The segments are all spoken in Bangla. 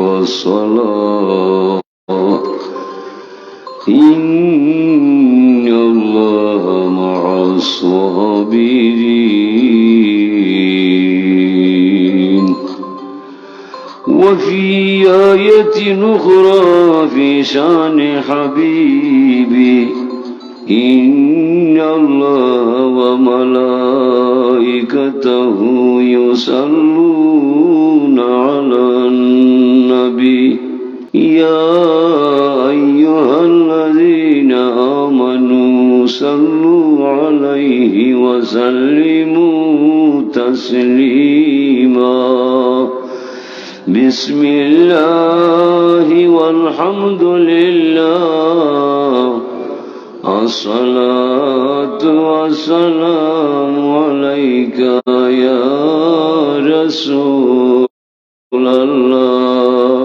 والصلاة إن الله مع الصابرين. وفي آية أخرى في شأن حبيبي إن الله وملائكته يصلون على النبي يا أيها الذين آمنوا صلوا عليه وسلموا تسليما. بسم الله والحمد لله الصلاة والسلام عليك يا رسول الله.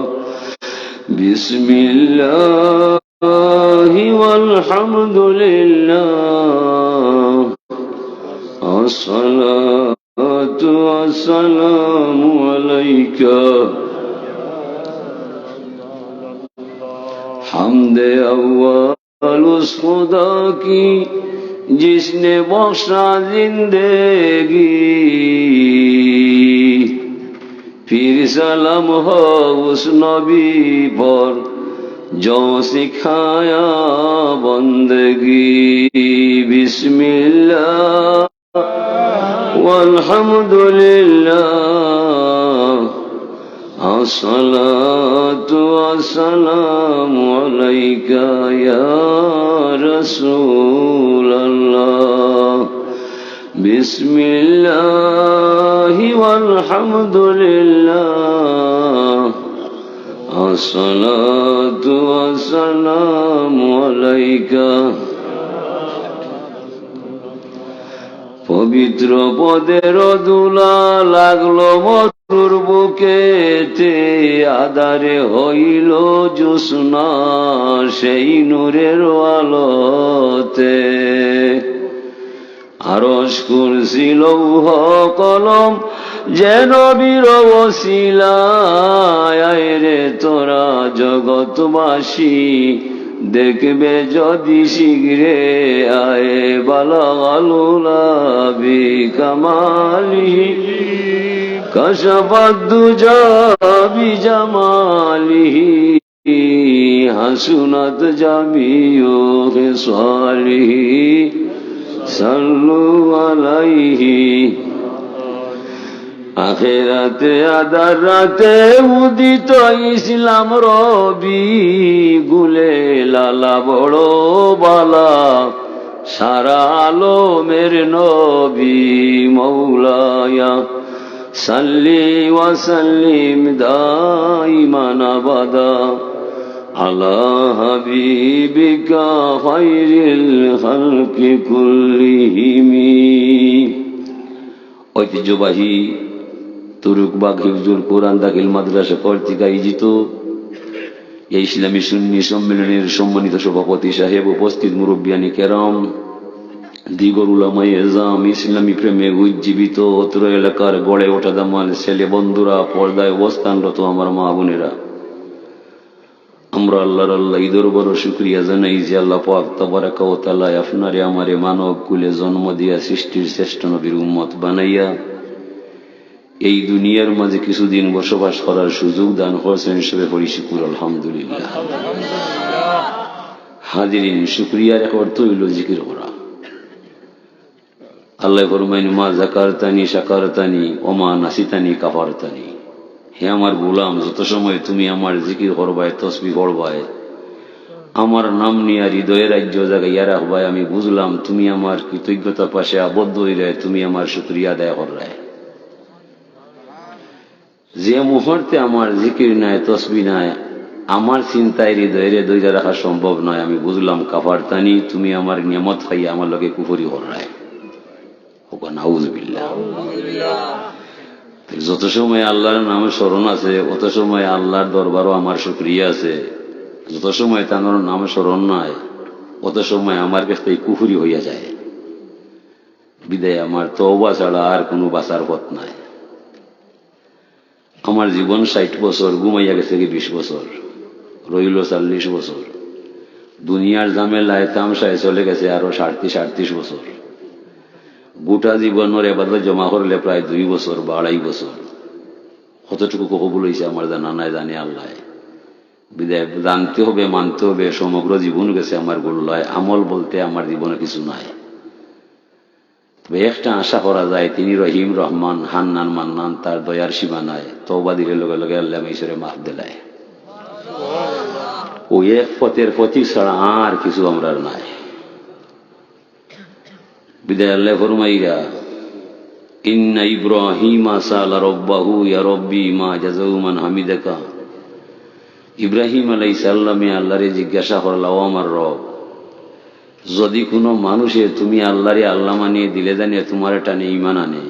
بسم الله والحمد لله الصلاة والسلام عليك. حمد अव्वल उस खुदा की जिसने बख्शा जिंदगी, फिर सलाम हो उस नबी पर जो सिखाया बंदगी. बिस्मिल्लाह वल्हम्दुलिल्लाह अस्सलातु वस्सलामु अलैका या रसूलल्लाह. बिस्मिल्लाहि वल्हम्दुलिल्लाह अस्सलातु वस्सलामु अलैका. পবিত্র পদের দুলা লাগলো মধুর বুকেতে, আধারে হইল জ্যোৎস্না সেই নূরের আলোতে. আরশ কুরসি লৌহ কলম যেন বীর ওসিলায়, রে তোরা জগৎবাসী দেখবে যদি শীঘ্রে আয়ে বালাগালুলা বিকামালিহি কাশাফাদ্দুজা বিজামালিহি হাসুনাত জামিউ খিসালিহি সাল্লু আলাইহি. আখেরাতে আদার রাতে উদিত ইসলাম রবি, গুলে লালা বড় বালা সারা আলমের নবী. মৌলায়া সাল্লি ওয়া সাল্লিম দাইমান আবাদা আলা হাবিবিকা খায়রিল খালকি কুল্লিহিম. ঐতিহ্যবাহী তুরুকবাগ হিফজুল কোরআন দাখিল মাদ্রাসা কর্তৃক আয়োজিত এই ইসলামী সুন্নি সম্মেলনের সম্মানিত সভাপতি সাহেব, উপস্থিত মুরব্বিয়ানি কেরাম, দিগর উলামায়ে এজাম, ইসলামী প্রেমে উজ্জীবিত অত্র এলাকার গড়ে ওঠা দামাল ছেলে বন্ধুরা, পর্দায় অবস্থানরত আমার মা বোনেরা, আমরা আল্লাহর ঈদের বড় শুকরিয়া জানাই যে আল্লাহ পাক তাবারাকা ওয়া তাআলা আপনারে আমারে মানব কুলে জন্ম দিয়া সৃষ্টির শ্রেষ্ঠ নবীর উম্মত বানাইয়া এই দুনিয়ার মাঝে কিছুদিন বসবাস করার সুযোগ দান করেছেন। হিসেবে পড়ি শুকর আলহামদুলিল্লাহ। হাজিরিন, শুকরিয়ার এক অর্থ হইল জিকির করা। আল্লাহ ফরমাইন মা যাকারতানি শাকারতানি ওমা নাসিতানি কাফারতানি। হে আমার গোলাম, যত সময় তুমি আমার জিকির করবায়, তসবিহ পড়বায়, আমার নাম নিয়ে হৃদয়ের রাজ্য জাগাইয়া রাখবায়, আমি বুঝলাম তুমি আমার কৃতজ্ঞতা পাশে আবদ্ধ হইলে তুমি আমার শুকরিয়া আদায় কররায়। যে মুহূর্তে আমার জিকির নাই, তসবিহ নাই, আমার চিন্তায় হৃদয়ের দইরা রাখা সম্ভব নয়, আমি বুঝলাম কাফারতানি, তুমি আমার নিয়ামত খাইয়া আমার লগে কুফরি কররায়। নাউযুবিল্লাহ। যত সময় আল্লাহর নামে স্মরণ আছে, অত সময় আল্লাহর দরবারও আমার শুকরিয়া আছে। যত সময় তার নামে স্মরণ নাই, অত সময় আমার কাছে কুফরি হইয়া যায়। বিদায় আমার তওবা ছাড়া আর কোনো বাঁচার পথ নাই। আমার জীবন 60 বছর, ঘুমাইয়া গেছে কি 20 বছর, রইল 40 বছর। দুনিয়ার ঝামেলায় তামসায় চলে গেছে আরো 37 বছর। গোটা জীবনের এবাদত জমা করলে প্রায় 2 বছর বা 2.5 বছর। কতটুকু কবুল হয়েছে আমার জানা নাই, জানি আল্লাহ। বিদায় জানতে হবে, মানতে হবে, সমগ্র জীবন গেছে আমার গোল্লায়, আমল বলতে আমার জীবনে কিছু নাই। তবে একটা আশা করা যায়, তিনি রহিম, রহমান, হান্নান, মান্নান, তার দয়ার সীমা নাই। তওবা দিলে লগে লগে আল্লাহ ঈশ্বরে মাফ দিলায়। ওই এক পথের প্রতীক ছাড়া আর কিছু আমরা নাই। বিদায় আল্লাহ ফরমাইয়া, ইন্না ইব্রাহিমা সালা রব্বাহু ইয়া রব্বি মা জাযাউ মান হামিদাকা। ইব্রাহিম আলাইহিস সালামে আল্লাহরে জিজ্ঞাসা করল, ও আমার রব, যদি কোনো মানুষের তুমি আল্লাহরে আল্লাহ মানিয়ে দিলে জানিয়ে তোমার টানে ঈমান আনে,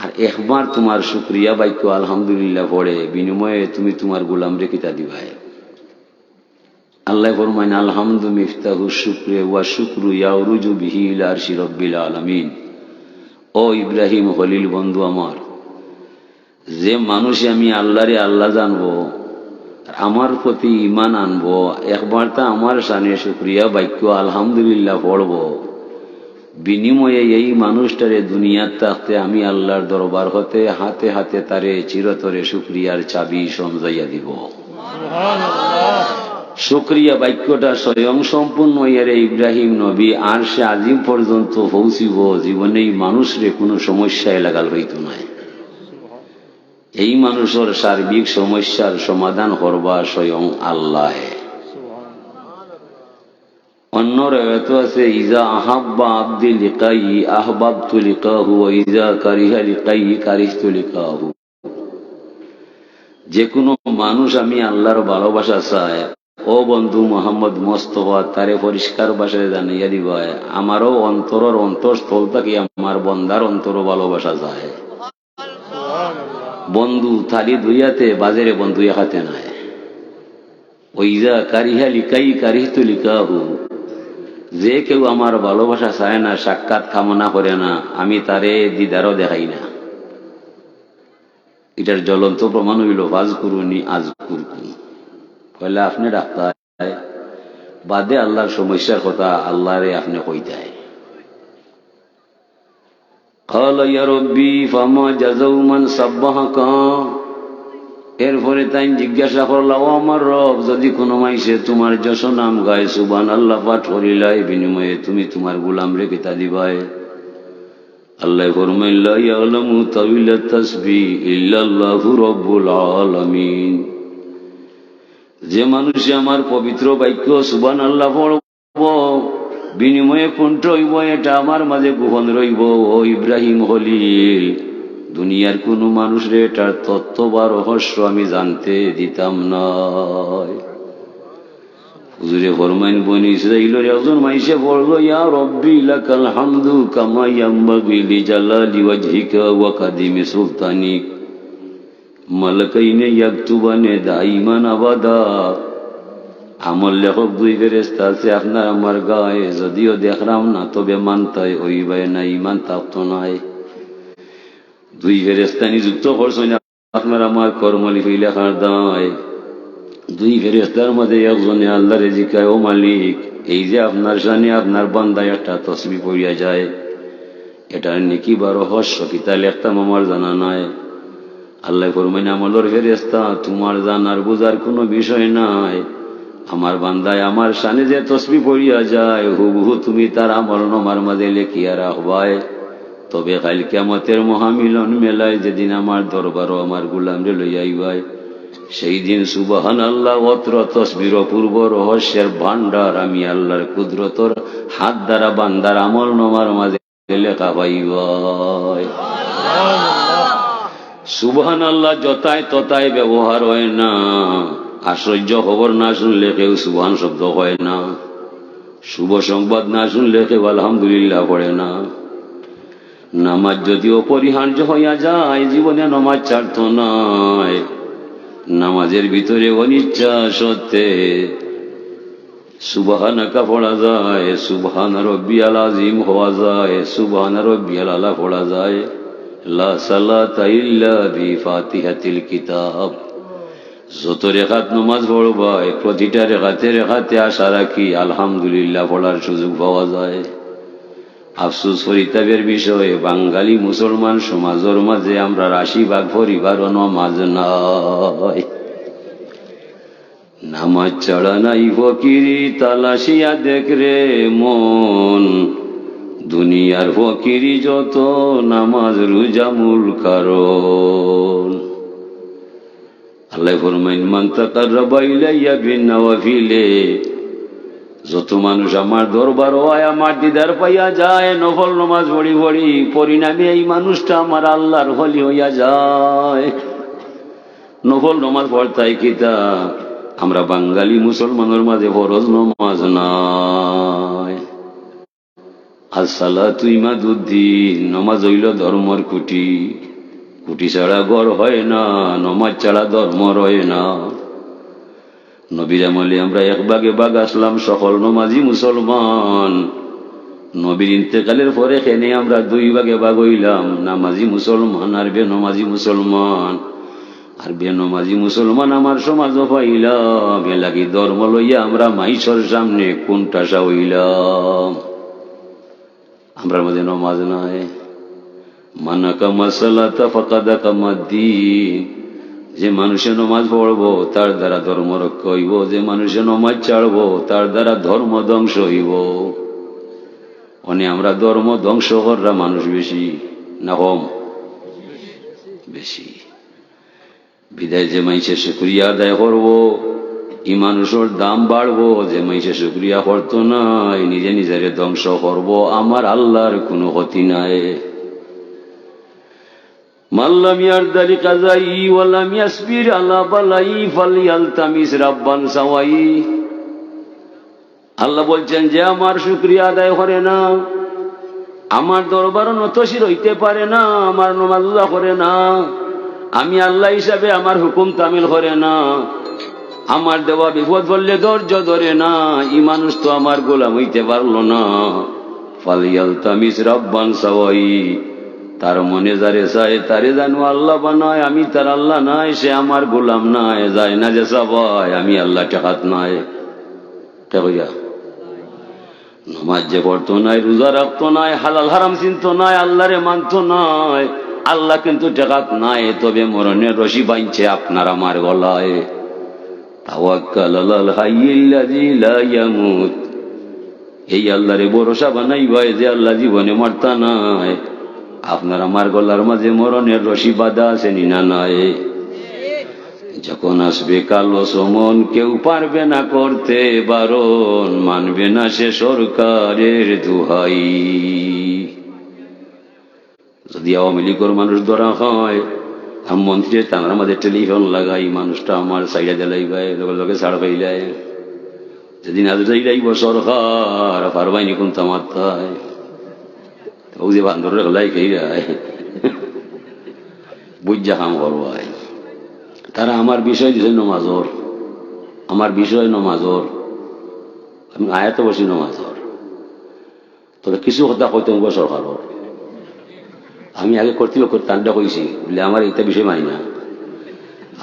আর একবার তোমার শুকরিয়া বাক্য আলহামদুলিল্লাহ পড়ে, বিনিময়ে তুমি তোমার গোলামরে কিতা দিবাই? আল্লাহ ফরমাইন, আলহামদু মিফতাহু শুকরে ওয়া শুকরু ইয়াউরুজু বিহি ইলা আরশি রাব্বিল আলামিন। ও ইব্রাহিম খলিল বন্ধু আমার, যে মানুষে আমি আল্লাহরে আল্লাহ জানবো, আমার প্রতি ঈমান আনবো, একবার তা আমার শানে শুকরিয়া বাক্য আলহামদুলিল্লাহ পড়ব, বিনিময়ে এই মানুষটারে দুনিয়ার থাকতে আমি আল্লাহর দরবার হতে হাতে হাতে তারে চিরতরে শুকরিয়ার চাবি সমঝাইয়া দিব। শুকরিয়া বাক্যটা স্বয়ং সম্পূর্ণ ইয়ারে ইব্রাহিম নবী আর সে আজিম পর্যন্ত পৌঁছিব, জীবনেই মানুষরে কোনো সমস্যায় লাগাল হইত না। এই মানুষের সার্বিক সমস্যার সমাধান করবা স্বয়ং আল্লাহ। অন্য রায়ত আছে, ইজা আহাব্বা আব্দি লিকাই আহবাবতু লিকাহু ওয়া ইজা কারিহা লিকাই কারিহতু লিকাহু। যে কোনো মানুষ আমি আল্লাহর ভালোবাসা চায়, ও বন্ধু মোহাম্মদ মোস্তফা তারে পরিষ্কার ভাষায় জানাইয়া দিবা, আমারও অন্তরের অন্তঃস্থল থেকে আমার বন্দার অন্তর ভালোবাসা যায়। বন্ধু থালি দুইয়াতে বাজারে বন্ধু হাতে নাই। ওইজা কারিহা লিকাই কারিহতু লিকাহু, যে কেউ আমার ভালোবাসা চায় না, সাক্ষাৎ কামনা করে না, আমি তারে দিদারও দেখাই না। এটার জ্বলন্ত প্রমাণ হইল ফাজ করুনি আজ কুরকুম। কইলে আপনি ডাক্তার বাদে আল্লাহর সমস্যার কথা আল্লাহরে আপনি কইতায়। ক্বালা ইয়া রাব্বি ফামা জাযাউ মান সাব্বাহাকা। এরপরে তাই জিজ্ঞাসা করলাম, ও আমার রব, যদি কোনো মাইসে তোমার যশ নাম গায়, সুবহানাল্লাহ পাঠ করিলাই, বিনিময়ে তুমি তোমার গোলামরে কিতা দিবাই? আল্লাহ ফরমাইল, লা ইয়ালামু তাওয়িলাত তাসবিহ ইল্লাল্লাহু রাব্বুল আলামিন। যে মানুষে আমার পবিত্র বাক্য সুবহানাল্লাহ পড়ব, বিনিময়ে কণ্ঠ হইব, এটা আমার মাঝে গোপন রইব। ও ইব্রাহিম খলিল, দুনিয়ার কোন মানুষরে এটার তত্ত্ব বা রহস্য আমি জানতে দিতাম না। হুজুরে ফরমাইন, বনি ইসরাঈলের একজন মাইসে পড়ল, ইয়া রব্বি লাকাল হামদু কামা ইয়ামবাগি লিজালালি ওয়াজহিকা ওয়া কাদিমি সুলতানিক মালাকাইনে ইয়াকতুবানে দাইমান আবাদা। আমল লেখক দুই ফেরেশতা আছে আপনার আমার গায়ে, যদিও দেখলাম না তবে মানতাই ওই ভাই না, ইমান থাকতো নাই। দুই ফেরেশতা নিযুক্ত করছেন আপনার আমার কর্মলিপি লেখার দায়। দুই ফেরেশতার মধ্যে একজনে আল্লাহরে জিজ্ঞাসা, ও মালিক, এই যে আপনার শানে আপনার বান্দায় একটা তসবিহ পড়িয়া যায়, এটার নেকি বা রহস্য কিতা লেখতাম আমার জানা নাই। আল্লাহ ফরমাইন, আমলের ফেরেশতা, তোমার জানার বুঝার কোনো বিষয় নাই। আমার বান্দায় আমার শানে যে তসবিহ পড়িয়া যায়, হুবহু তুমি তার আমল নামার মাঝে লেখিয়া রাখবাই। তবে কাল কিয়ামতের মহামিলন মেলায় যেদিন আমার দরবারও আমার গোলামরে লইয়া আইবাই, সেই দিন সুবহানাল্লাহ অত্র তসবির পূর্ব রহস্যের ভান্ডার আমি আল্লাহর কুদরতর হাত দ্বারা বান্দার আমল নামার মাঝে লেখা পাইবাই। সুবহানাল্লাহ যতায় ততায় ব্যবহার হয় না। আশ্চর্য খবর না শুনলে কেউ সুবহান শব্দ হয় না। শুভ সংবাদ না শুনলে কেউ আলহামদুলিল্লাহ পড়ে না। নামাজ যদি অপরিহার্য হইয়া যায়, জীবনে নামাজ ছাড়ত নয়। নামাজের ভিতরে অনিচ্ছা সত্ত্বে সুবহানাকা পড়া যায়, সুবহান রব্বিয়াল আযীম হওয়া যায়, সুবহান রব্বিয়াল আলা পড়া যায়। লা সালাতা ইল্লা বিফাতিহাতিল কিতাব। যত রেখাত নামাজ পড়বা প্রতিটা রেখাতে রেখাতে আশা রাখি আলহামদুলিল্লাহ পড়ার সুযোগ পাওয়া যায়। আফসোস পরিতাপের বিষয়ে বাঙালি মুসলমান সমাজের মাঝে আমরা ৮০% পরিবার নামাজ নাই। নামাজ ছাড়া নাই ফকিরি তালাশিয়া দেখ রে মন, দুনিয়ার ফকিরি যত নামাজ রোজা মূল কারণ। আল্লাহ ফরমাইন মান তাকাররাবা ইলাইয়া বিন্নাওয়াফিলে, যত মানুষ আমার দরবার হয় আমার দিদার পাইয়া যায় নফল নামাজ পড়ি পড়ি, পরিণামে এই মানুষটা আমার আল্লাহর হলি হইয়া যায়। নফল নামাজ পড়তাই কিতা আমরা বাঙালি মুসলমানের মাঝে ফরজ নামাজ নাই। আসসালাতু ইমাদুদ্দিন, নামাজ হইল ধর্মর খুঁটি, খুঁটি ছাড়া ঘর হয় না, নামাজ ছাড়া ধর্ম রয় না। নবীর আমলে আমরা ১ ভাগে আসলাম সকল নমাজি মুসলমান। নবীর ইন্তেকালের পরে খেনে আমরা ২ ভাগে হইলাম, নামাজি মুসলমান আর বেনমাজি মুসলমান। আর বেনমাজি মুসলমান আমার সমাজ পাইলাম, এ লাগি ধর্ম লইয়া আমরা মাইশর সামনে কোনটা হইলাম। আমরার মধ্যে নমাজ নাই। মানাকা মাসালাতা ফাকাদা কামাদ্দিন, যে মানুষে নমাজ পড়বো তার দ্বারা ধর্ম রক্ষা হইব, যে মানুষে নমাজ ছাড়বো তার দ্বারা ধর্ম ধ্বংস হইব। আমরা ধর্ম ধ্বংস করা মানুষ বেশি না কম? বেশি। বিদায় যে মাইসে শুকরিয়া আদায় করবো ই মানুষের দাম বাড়বো, যে মাইসে শুকরিয়া করতো না নিজে নিজের ধ্বংস করবো, আমার আল্লাহর কোনো ক্ষতি নাই। মাল্লাম ইয়ারদালি কাজাই ওয়ালাম ইয়াসবির আলা বালাই ফালইয়ালতামিস রাব্বান সাওয়াই। আল্লাহ বলছেন যে আমার শুকরিয়া আদায় করে না, আমার দরবার নতশির হইতে পারে না, আমার নামাজ রোজা করে না, আমি আল্লাহ হিসাবে আমার হুকুম তামিল করে না, আমার দেওয়া বিপদ বললে ধৈর্য ধরে না, ই মানুষ তো আমার গোলাম হইতে পারলো না। ফালইয়ালতামিস রাব্বান সাওয়াই, তার মনে যারে চায় তারে জানো আল্লাহ বানায়, আমি তার আল্লাহ নাই, সে আমার গোলাম নাই। যায় না যে সবাই আমি আল্লাহ টেকাত নাই। হইয়া নমাজ যে পড়তো নাই, রোজা রাখতো নাই, হালাল হারাম চিনতো নাই, আল্লাহরে মানতো নাই, আল্লাহ কিন্তু টেকাত নাই, তবে মরণের রশি বাঁধছে আপনার আমার গলায়। তাওয়াক্কাল আলাল হাইয়্যিল্লাযী লা ইয়ামুত, এই আল্লাহরে ভরসা বানাই ভাই যে আল্লাহ জীবনে মরতা নাই। আপনার আমার গলার মাঝে মরণের রশি বাঁধা আছে নিনা নাই? যখন আসবে কালো সমন কেউ পারবে না করতে বারণ, মানবে না সে সরকারের দোহাই। যদি আওয়ামী লীগের মানুষ ধরা হয়, আমি মন্ত্রী তার মাঝে টেলিফোন লাগাই, মানুষটা আমার সাইডা দিলাই ভাই লোকের লোকে ছাড় পাইলাই, যেদিন আজ যাইব সরকার পারবাইনি কোন তামাত্তায় ও যে বান্দর গলাই খেয়ে যায় বুঝা কাম করবাই। তারা আমার বিষয় দিছে নমাজর, আমার বিষয় নমাজর, আমি আয়াতে বসি নমাজর। তবে কিছু কথা কইতে সরকার, আমি আগে কর্তৃপক্ষ তান্ডা কইছি বলে আমার এটা বিষয় মানি না,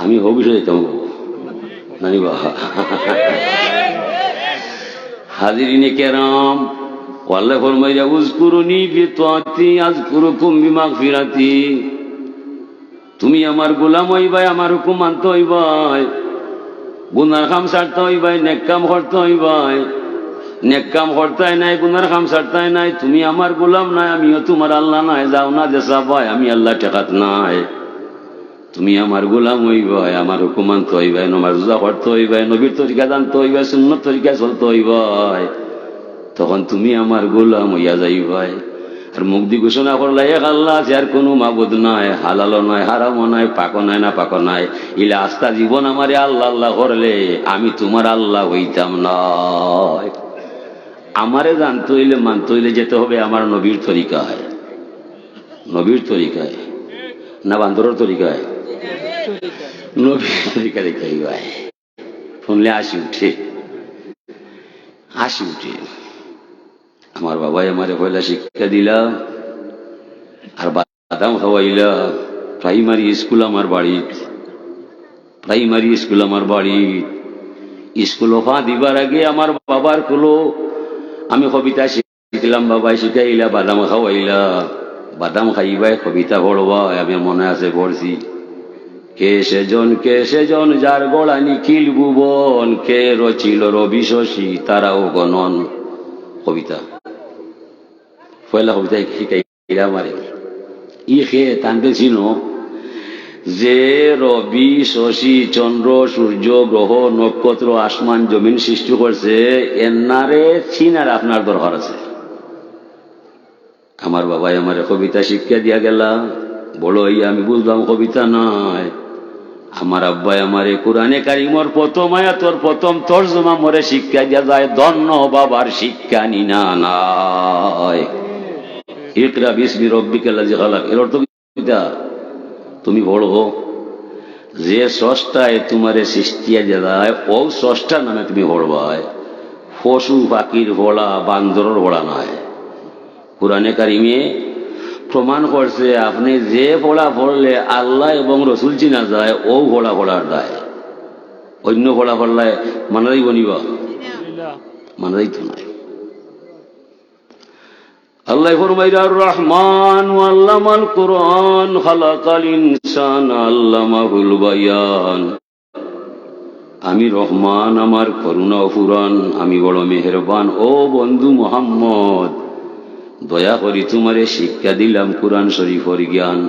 আমি ও বিষয় দিতাম নানিবা। হাজিরিনে কেরাম, আল্লাহ ফরমাইয়া উযকুরুনি বিতাআতি আযকুরুকুম বিমাগফিরাতি, তুমি আমার গোলাম হইবাই, আমার হুকুম মানতে হইবাই, গুনার কাম ছাড়তে হইবাই, নেক কাম করতে হইবাই, নেক কাম করতাই নাই, গুনার কাম ছাড়তাই নাই, তুমি আমার গোলাম নাই, আমিও তোমার আল্লাহ নাই। যাও না যে চাবাই আমি আল্লাহ টেকাত নাই, তুমি আমার গোলাম হইবাই, আমার হুকুম মানতে হইবাই, নমাজ রোজা করতে হইবাই, নবীর তরিকা জানতে হইবাই, সুন্নত তরিকা চলতে হইবাই, তখন তুমি আমার গোলাম হইয়া যাইবাই। আর মুখ দি ঘোষণা করলে এক আল্লাহ আছে, আর কোনো মাবুদ নাই, হালালও নাই, হারামও নাই, পাকও নাই, না পাকও নাই, ইলা আস্থা জীবন আমারে আল্লাহ আল্লাহ করলে আমি তোমার আল্লাহ হইতাম না। আমারে জানতে হইলে মানতে হইলে যেতে হবে আমার নবীর তরিকায়। নবীর তরিকায় না বান্দরের তরিকায়? নবীর তরিকা দেখাই ভাই, শুনলে হাসি উঠে, হাসি উঠে। আমার বাবাই আমারে পয়লা শিক্ষা দিলাম, আর বাদাম খাওয়াইলা। প্রাইমারি স্কুল আমার বাড়িত, প্রাইমারি স্কুল আমার বাড়িত। স্কুল ফা দিবার আগে আমার বাবার কুলো আমি কবিতা শিখলাম, বাবাই শিখাইলা, বাদাম খাওয়াইলা। বাদাম খাইবাই কবিতা পড়বাই, আমি মনে আছে পড়ছি। কে সেজন যার গড়া নিখিল ভুবন, কে রচিল রবি শশী তারাও গণন। কবিতা পয়লা কবিতা শিখাইলা আমারে। ই খে টানতে ছিল যে রবি শশী চন্দ্র সূর্য গ্রহ নক্ষত্র আসমান জমিন সৃষ্টি করছে, এনারে চিনার আপনার দরকার আছে। আমার বাবাই আমার কবিতা শিক্ষা দিয়া গেলা। বড় হইয়া আমি বুঝলাম কবিতা নয়। আমার আব্বাই আমারে কোরআনে কারিমর প্রথম আয়াতর প্রথম তর্জমা মরে শিক্ষা দিয়া যায়, ধন্য বাবার শিক্ষা নিনা নাই। ইকরা বিসমি রব্বিকাল্লাযী খালাক, এর অর্থ কবিতা তুমি বড় যে স্রষ্টায় তোমারে সৃষ্টিয়া যায়, ও স্রষ্টার নামে তুমি পড়বায়। পশু পাখির ভোলা বান্দরের ভোলা নয়। কোরআনে কারিমে প্রমাণ করছে আপনি যে পড়া পড়লে আল্লাহ এবং রসুল চিনা যায়, ও ভোলা পড়ার দায়। অন্য পড়া পড়লে মানা যাইব নিবা? মানা যাইত নাই। আল্লাহ ফরমাইয়ার রহমান আল্লামাল কুরআন খালাকাল ইনসান আল্লামাহুল বায়ান। আমি রহমান, আমার করুণা অফুরান, আমি বড় মেহেরবান। ও বন্ধু মুহাম্মদ, দয়া করি তোমারে শিক্ষা দিলাম কুরআন শরীফের জ্ঞান।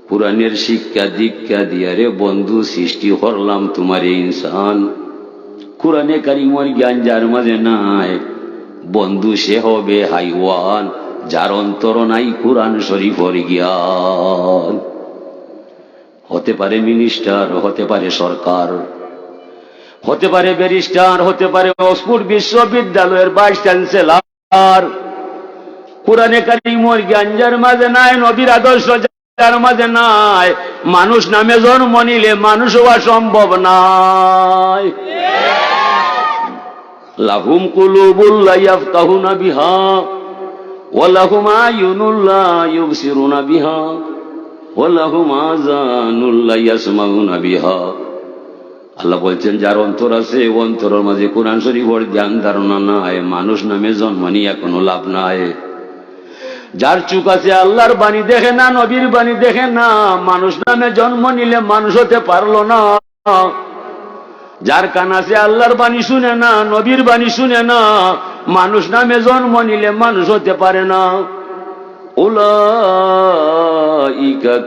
কুরআনের শিক্ষা দীক্ষা দিয়ারে বন্ধু সৃষ্টি করলাম তোমারে ইনসান। কুরআনে কারিমের জ্ঞান যার মাঝে নাই, বন্ধু সে হবে হাইওয়ান, যার অন্তর নাই কুরআন শরীফের জ্ঞান। হতে পারে মিনিস্টার, হতে পারে সরকার, হতে পারে ব্যারিস্টার, হতে পারে অক্সফোর্ড বিশ্ববিদ্যালয়ের ভাইস চ্যান্সেলর। কুরআনে কারিমের জ্ঞান যার মাঝে নাই, নবীর আদর্শ যার মাঝে নাই, মানুষ নামে জন্ম নিলে মানুষ হওয়া সম্ভব নাই। লাহুম কুলুবুল লা ইয়াফকাহুনা বিহা ওয়া লাহুম আয়ুনুল লা ইউবসিরুনা বিহা ওয়া লাহুম আযানুল লা ইয়াসমাউনা বিহা। আল্লাহ বলছেন যার অন্তর আছে, অন্তরের মাঝে কোরআন শরীফের জ্ঞান ধারণা নাই, মানুষ নামে জন্ম নিয়ে কোনো লাভ নাই। যার চোখ আছে আল্লাহর বাণী দেখে না, নবীর বাণী দেখে না, মানুষ নামে জন্ম নিলে মানুষ হতে পারলো না। যার কান আছে আল্লাহর বাণী শুনে না, নবীর বাণী শুনে না, মানুষ নামে জন্ম নিলে মানুষ হতে পারে না। উলাইকা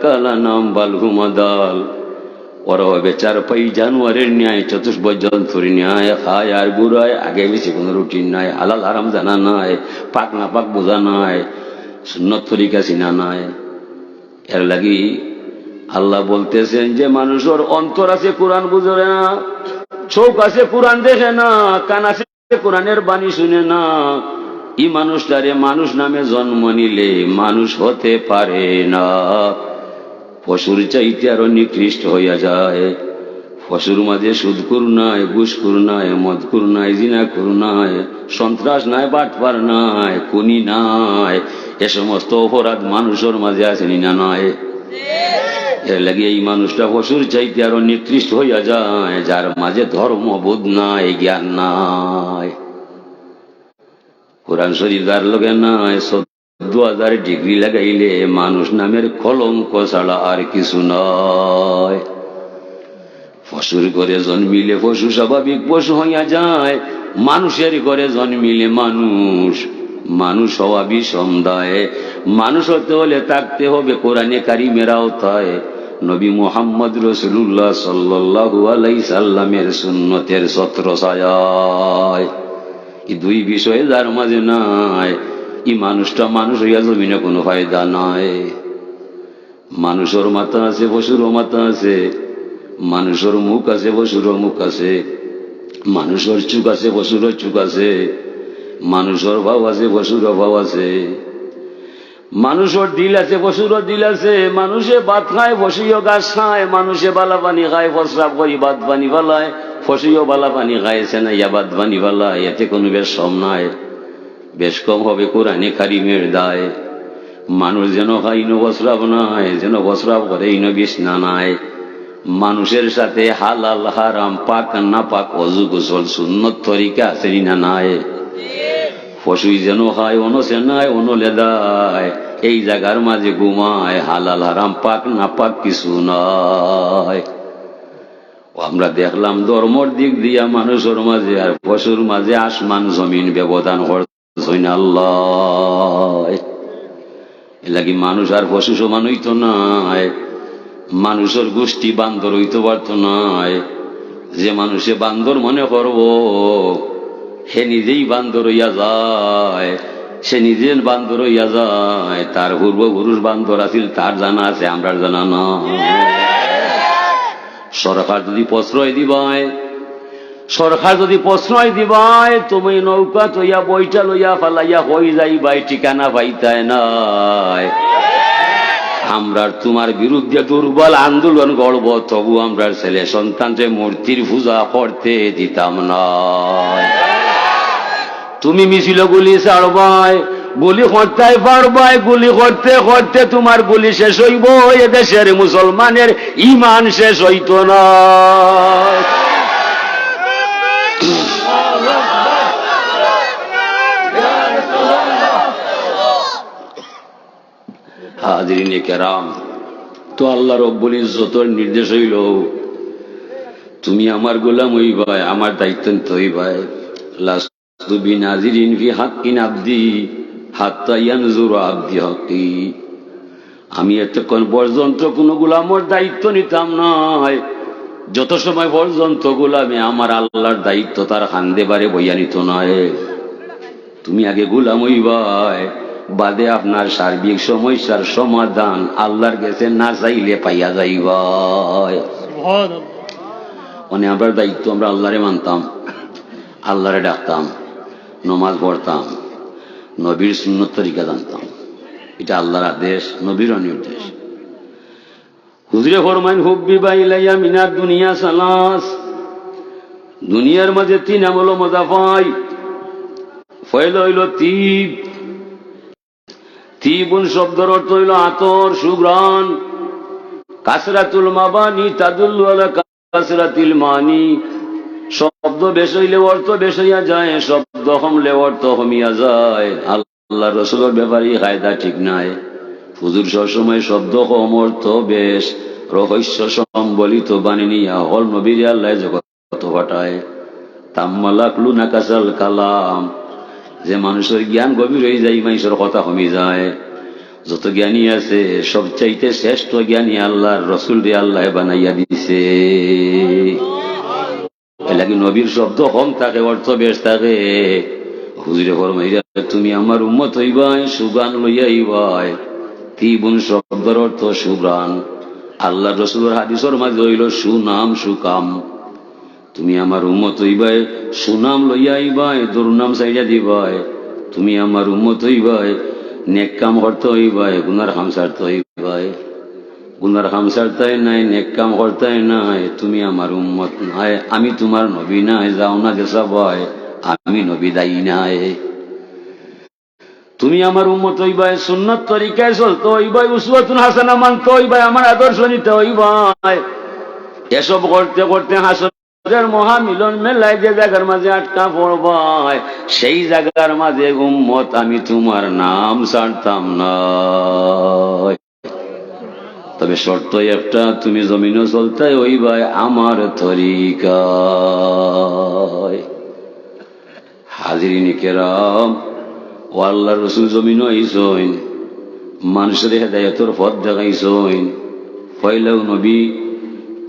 কালানাম বাল হুম আদাল, ওরা হবে চার পাই জানোয়ারের ন্যায়, চতুষ্পদ জন্তুর ন্যায়, খায় আর গুড়ায়, আগে বেশি কোনো রুটিন নাই, হালাল হারাম জানা নাই, পাক না পাক বোঝা নাই, সুন্নত তরিকা চিনা নাই। এর লাগি আল্লাহ বলতেছেন যে মানুষের অন্তর আছে কোরআন বুঝে না, চোখ আছে কোরআন দেখে না, কান আছে কোরআনের বাণী শুনে না, এই মানুষটারে মানুষ নামে জন্ম নিলে মানুষ হতে পারে না। পশুর চাইতে আরো নিকৃষ্ট হইয়া যায়। পশুর মাঝে সুদখোর নাই, ঘুষখোর নাই, মদখোর নাই, জিনাখোর নাই, সন্ত্রাস নাই, বাটপার নাই, খুনি নাই, এ সমস্ত অপরাধ মানুষের মাঝে আসেনি না নয়? এর লাগে এই মানুষটা পশুর চাইতে আরো নিকৃষ্ট হইয়া যায়, যার মাঝে ধর্মবোধ নাই, জ্ঞান নাই। কোরআন শরীফ যার লগে নাই, 14,000 ডিগ্রি লাগাইলে মানুষ নামের কলঙ্ক ছাড়া আর কিছু নয়। পশুর ঘরে জন্মিলে পশু স্বাভাবিক পশু হইয়া যায়, মানুষের ঘরে জন্মিলে মানুষ, মানুষ হওয়া বিষম দায়। মানুষ হতে হলে থাকতে হবে কোরআনে কারিমের আওতায়, নবী মুহাম্মদ রাসূলুল্লাহ সাল্লাল্লাহু আলাইহি সাল্লামের সুন্নতের ছত্রছায়ায়। এই দুই বিষয়ে যার মাঝে নাই, এই মানুষটা মানুষ হইয়া জমিনে কোনো ফায়দা নাই। মানুষের মাথা আছে, পশুরও মাথা আছে, মানুষের মুখ আছে, পশুরও মুখ আছে, মানুষের চোখ আছে, পশুরও চোখ আছে, মানুষের ভাব আছে, পশুরও ভাব আছে, মানুষের দিল আছে, পশুরও দিল আছে। মানুষে ভাত খায়, পশুও গাছ খায়, মানুষে বালা পানি খায়, প্রস্রাব করি ভাত পানি ফালায়, পশুও বালা পানি খাইছে না ইয়া ভাত পানি ফালায়। এতে কোনো বেশ কম নাই, বেশ কম হবে কোরআনে কারিমের দায়। মানুষ যেন খাই ইনো বসরাব নাই, যেন বসরাব করে ইনো বিছনা নাই। মানুষের সাথে হালাল হারাম পাক না পাক অজু গোসল সুন্নত তরিকা আছে না নাই? পশুই যেন খায় অনসে নাই অনলেদায়, এই জায়গার মাঝে ঘুমায়, হালাল হারাম পাক না পাক কিছু নয়। আমরা দেখলাম ধর্মর দিক দিয়া মানুষের মাঝে আর পশুর মাঝে আসমান জমিন ব্যবধান করছেন আল্লাহ। এলাকি মানুষ আর পশু সমান হইতো নাই, মানুষের গোষ্ঠী বান্দর হইতে পারত নাই। যে মানুষে বান্দর মনে করব সে নিজেই বান্দর হইয়া যায়, সে নিজে বান্দর হইয়া যায়। তার পূর্বপুরুষ বান্দর আছিল, তার জানা আছে, আমরা জানা না। সরকার যদি প্রশ্রয় দিবায়, সরকার যদি প্রশ্রয় দিবায়, তুমি নৌকা তৈয়া বইটা লইয়া ফালাইয়া হই যাইবাই, ঠিকানা পাইতায় নাই। আমরা তোমার বিরুদ্ধে দুর্বল আন্দোলন গড়ব, তবু আমরা ছেলে সন্তানকে মূর্তির পূজা করতে দিতাম না। তুমি মিছিল গুলি ছাড়বাই, গুলি করতে পারবাই, গুলি করতে করতে তোমার গুলি শেষ হইব, এদেশের মুসলমানের ইমান শেষ হইত না। হাজিরিনে কেরাম, তো আল্লাহ রব্বুল ইজ্জতের নির্দেশ হইল তুমি আমার গোলাম হইবাই, আমার দায়িত্ব নিতে হইবাই। লাস্তু বিনাজিরিন ফি হাক্কিন আবদি হাত্তা ইয়ানজুরা আবদি হাক্কি। আমি এতক্ষণ পর্যন্ত কোন গোলামর দায়িত্ব নিতাম নয়, যত সময় পর্যন্ত গোলামে আমার আল্লাহর দায়িত্ব তার হান্দে বারে বইয়া নিত নয়। তুমি আগে গোলাম হইবাই, বাদে আপনার সার্বিক সমস্যার সমাধান আল্লাহর কাছে না চাইলে পাইয়া যাইবাই। মানে আমরা দায়িত্ব, আমরা আল্লাহরে মানতাম, আল্লাহরে ডাকতাম, নমাজ পড়তাম, নবীর সুন্নত তরিকা জানতাম। এটা আল্লাহর আদেশ, নবীর নির্দেশ। হুজুরে ফরমাইন হুব্বি বাইলাইয়া মিনার দুনিয়া সালাস, দুনিয়ার মাঝে তিন আমল মজা পাই। ফয়ল হইল তিব, তিবুন শব্দের অর্থ হইল আতর, সুগ্রাণ। কাসরাতুল মাবানি তাদুল্লু আলা কাসরাতিল মানি, শব্দ বেশ হইলে অর্থ বেশ হইয়া যায়, শব্দ কমলে অর্থ কমিয়া যায়। আল্লাহ রসুলের ব্যাপারে কায়দা ঠিক নাই। হুজুর সবসময় শব্দ কম অর্থ বেশ রহস্য সম্বলিত বাণী নিয়া হল নবীর আল্লাহ জগৎ ঘটায়। তাম্মালাকলু নাকাসাল কালাম, যে মানুষের জ্ঞান গভীর হয়ে যায়, মানুষের কথা কমে যায়। যত জ্ঞানী আছে সবচাইতে শ্রেষ্ঠ জ্ঞানী আল্লাহর রসুল রে আল্লাহ বানাইয়া দিছে। এলাকি নবীর শব্দ কম থাকে, অর্থ বেশ থাকে। হুজুরে ফরমাইয়া তুমি আমার উম্মত হইবাই, সুগান লইয়া হইবাই। তিবুন শব্দের অর্থ সুগ্রাণ। আল্লাহ রসুলের হাদিসের মাঝে হইল সুনাম সুকাম। তুমি আমার উম্মত হইবাই, সুনাম লইয়া আইবাই, দুর্নাম চাইয়া দিবাই। তুমি আমার উম্মত হইবাই, নেক কাম করতে হইবাই, গুনার হাম ছাড়তে হইবাই। গুনার হাম ছাড়তাই নাই, নেক কাম করতাই নাই, তুমি আমার উম্মত নাই। আমি তোমার নবী নাই, যাও না গেছা ভাই, আমি নবী দায়ী নাই। তুমি আমার উম্মত হইবাই, সুন্নত তরিকায় চলতে হইবাই, উসওয়াতুন হাসানা মানতে হইবাই, আমার আদর্শ নিতে হইবাই। এসব করতে করতে হাসরের মহামিলন মেলায় যে জায়গার মাঝে আটকা পড়বাই, সেই জায়গার মাঝে উম্মত আমি তোমার নাম ছাড়তাম না। তবে শর্ত একটা, তুমি জমিনও চলতে হইবাই আমার তরিকায়। হাজিরিনে কেরাম, ও আল্লাহ রসুল জমিনও আইসইন, মানুষের হেদায়েতের পথ দেখাইসইন। পয়লাও নবী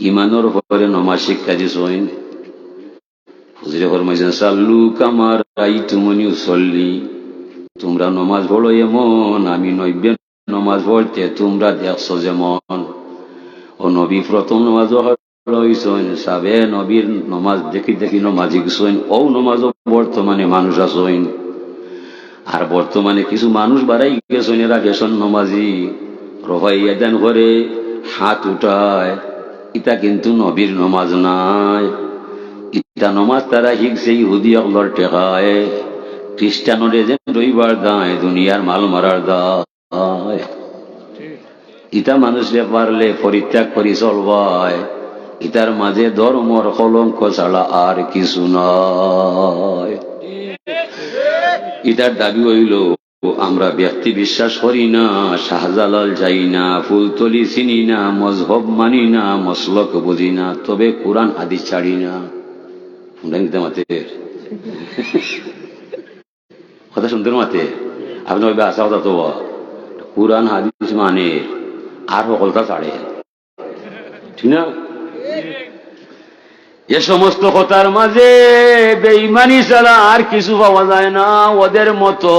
ইমানের পরে নমাজ শিক্ষা দিসইন। হুজুরে ফরমাইছেন সাল্লু কামার রাইতুমুনি উসাল্লি, তোমরা নমাজ পড়ো এমন আমি নব্য নমাজ পড়তে তোমরা দেখছো যেমন। ও নবী প্রথম নমাজ হইসইন, সাবে নবীর নমাজ দেখি দেখি নমাজি গেছইন। ও নমাজ বর্তমানে মানুষ আসইন, আর বর্তমানে কিছু মানুষ বাড়াই গেছইন, এরা গেছন নমাজি রফাইয়া দেন করে হাত উঠায়। ইটা কিন্তু নবীর নমাজ নাই। ইটা নমাজ তারা শিখছে ইহুদি অকলর টেকায়, খ্রিস্টানরে যে রইবার দায়, দুনিয়ার মাল মারার দায়। ইটা মানুষে পারলে পরিত্যাগ করি চলবায়, ইটার মাঝে ধর্মর কলঙ্ক ছাড়া আর কিছু নয়। ইটার দাবি হইল আমরা ব্যক্তি বিশ্বাস করি না, শাহজালাল যাই না, ফুলতলি চিনি না, মজহব মানি না, মসলক বুঝি না, তবে কোরআন হাদিস ছাড়ি না। কথা শুনতে মাতে আপনি ওই আসা কথা তো কোরআন হাদিস মানে আর সকলটা ছাড়ে, ঠিক না? এ সমস্ত কথার মাঝে বেঈমানি ছাড়া আর কিছু পাওয়া যায় না। ওদের মতো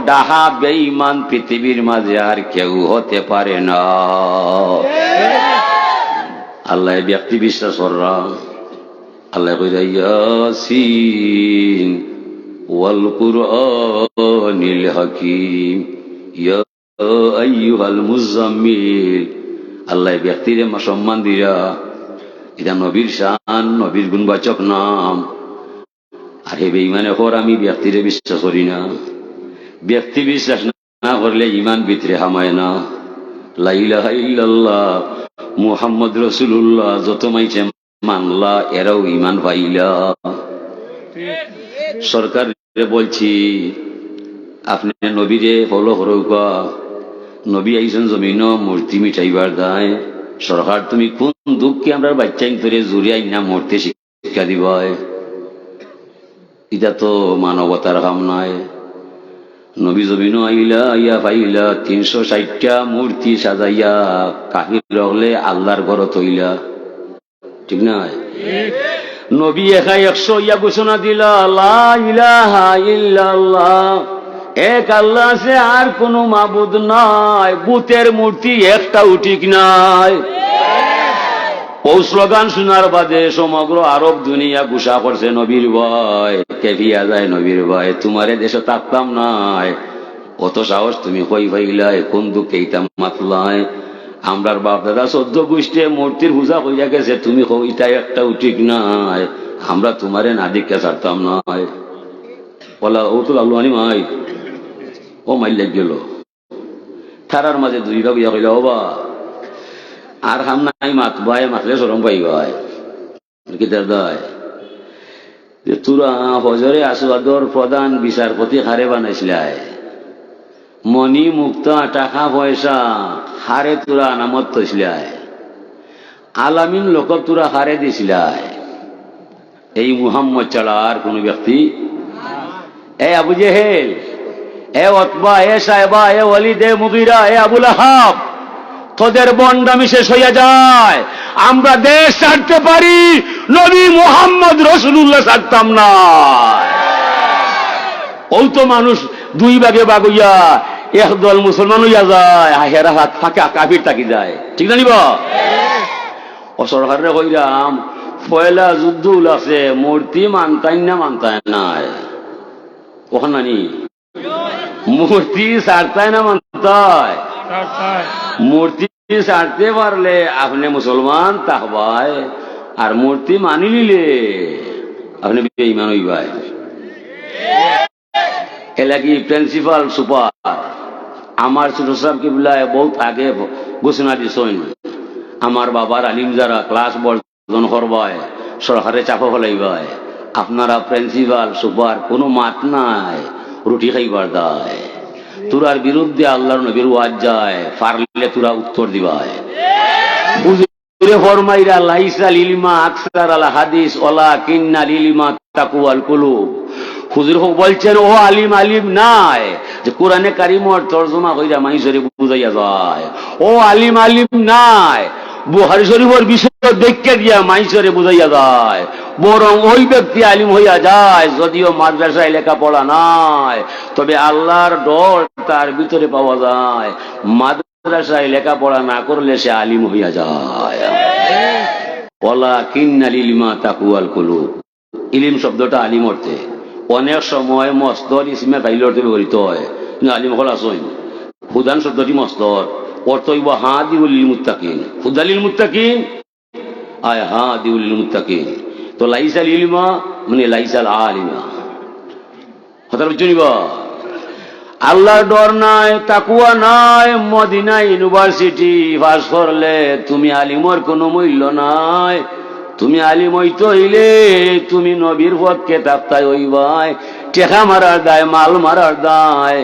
ডাহা বেঈমান পৃথিবীর মাঝে আর কেউ হতে পারে না। আল্লাহ ব্যক্তি বিশ্বাস করলাম। আল্লাহ কইরা ইয়াসিন ওয়াল কুরআনিল হাকীম ইয়া আইয়ুহাল মুজাম্মিল। আল্লাহ ব্যক্তিরে সম্মান দিয়া, এটা নবীর শান, নবীর গুণবাচক নাম। আর হে বেঈমানে হর আমি ব্যক্তিরে বিশ্বাস করি না। ব্যক্তি বিশ্বাস না করলে ইমান ভিতরে হামায় না। লা ইলাহা ইল্লাল্লাহ মুহাম্মদ রাসূলুল্লাহ যত মাইছে মানলা, এরাও ইমান পাইলা। সরকার বলছি আপনি নবীরে ফলো করৌকা। নবী আইসেন জমিন মূর্তি মিটাইবার দায়। সরকার তুমি কোন দুঃখে আমরা বাচ্চাইন ধরে জুড়িয়াই না মূর্তি শিক্ষা দিবাই? এটা তো মানবতার কাম নয়। নবী জমিন আইলা ইয়া পাইলা 360টা মূর্তি সাজাইয়া কাহির রগলে আল্লাহর ঘর তৈলা, ঠিক না? নবী একা 100 ইয়া ঘোষণা দিলা লা ইলাহা ইল্লাল্লাহ, এক আল্লাহ আছে আর কোন মাবুদ নাই, বুতের মূর্তি একটাও ঠিক নাই। ও স্লোগান শোনার বাদে সমগ্র আরব দুনিয়া গুসা করছে নবীর ভয়। কেভিয়া যায় নবীর ভয়, তোমারে দেশে থাকতাম নাই, অত সাহস তুমি কই পাইলাই, কোন দুঃখে এইটা মাতলাই? আমরার বাপ দাদা 14 গোষ্ঠী মূর্তির পূজা কইয়া গেছে, তুমি এটা একটাও ঠিক নাই, আমরা তোমারে না দেখে ছাড়তাম নাই। বলা ও তো লাগলো আনি মাই, ও মাইল লাগ গেল। থারার মাঝে 2 ভাগ ইয়া কইলা ও বা আর হাম নাই মাত ভাই, মাতলে সরম পাই ভাই কিতার দায় যে তোরা হজরে আসওয়াদর প্রধান বিচারপতি হারে বানাইছিলাই, মনি মুক্তা টাকা পয়সা হারে তোরা নামত থইছিলাই, আলামিন লোক তোরা হারে দিছিলাই। এই মুহাম্মদ ছাড়া আর কোন ব্যক্তি, এ আবু জেহেল, এ ওতবা, এ সাহেবা, এ ওয়ালিদ, এ মুগীরা, এ আবু লাহাব, তোদের বন্ডামি শেষ হইয়া যায়। আমরা দেশ ছাড়তে পারি, নবী মুহাম্মদ রাসূলুল্লাহ ছাড়তাম না। ও তো মানুষ 2 ভাগে ভাগ হইয়া একদল মুসলমান হইয়া যায়, হেরা হাত ফাঁকা কাফির থাকি যায়, ঠিক না? নিবা ও সরকারে কইরাম পয়লা যুদ্ধ আছে, মূর্তি মানতাই না মানতাই নাই, ওখানে নানি মূর্তি ছাড়তাই না মানতাই? মূর্তি ছাড়তে পারলে আপনি মুসলমান তাকবাই, আর মূর্তি মানি নিলে আপনি বেঈমান হইবাই। এলাকি প্রিন্সিপাল সুপার আমার ছোট সাহেব কিবলায় বহুত আগে ঘোষণা দিছেন, আমার বাবার আলিম যারা ক্লাস বর্জন করবায়, সরকারে চাপ ফলাইবাই, আপনারা প্রিন্সিপাল সুপার কোনো মাত নাই, রুটি খাইবার দায়। তোরার বিরুদ্ধে আল্লাহর নবীর ওয়াজ যায়, পারলে তোরা উত্তর দিবায়। হুজুরে ফরমাইরা লাইসাল ইলমা আকসার আল হাদিস ওয়ালাকিন্নাল ইলমা তাকওয়াল কুলুব। হুজুর বলছেন ও আলিম আলিম নাই যে কোরআনে কারিমর তরজমা কইরা মানুষের বুঝাইয়া যায়, ও আলিম আলিম নাই বুখারী শরীফের বিষয় দেখে দিয়া মানুষের বুঝাইয়া যায়, বরং ওই ব্যক্তি আলিম হইয়া যায় যদিও মাদ্রাসায় লেখাপড়া নাই, তবে আল্লাহর ডর তার ভিতরে পাওয়া যায়। মাদ্রাসায় লেখাপড়া না করলে সে আলিম হইয়া যায়। ওয়ালাকিন্নাল ইলমা তাকওয়াল কুলুব, ইলম শব্দটা আলিম অর্থে অনেক সময় মস্তর ইসমে ফাইল অর্থে ব্যবহৃত হয়, কিন্তু আলিম হল আসইন হুদান শব্দটি মস্তর অর্থ হইব হাদিউল লিল মুত্তাকিন, হুদালিল মুত্তাকিন আয় হাদিউল লিল মুত্তাকিন। তো লাইসাল ইলমা মানে লাইসাল আলিমা, কথা বুঝছো নিবা? আল্লাহর ডর নাই, তাকুয়া নাই, মদিনা ইউনিভার্সিটি পাস করলে তুমি আলিমর কোনো মূল্য নাই। তুমি আলিম হইতে হইলে তুমি নবীর পথকে তাপ্তায় হইবাই। টেকা মারার দায়, মাল মারার দায়,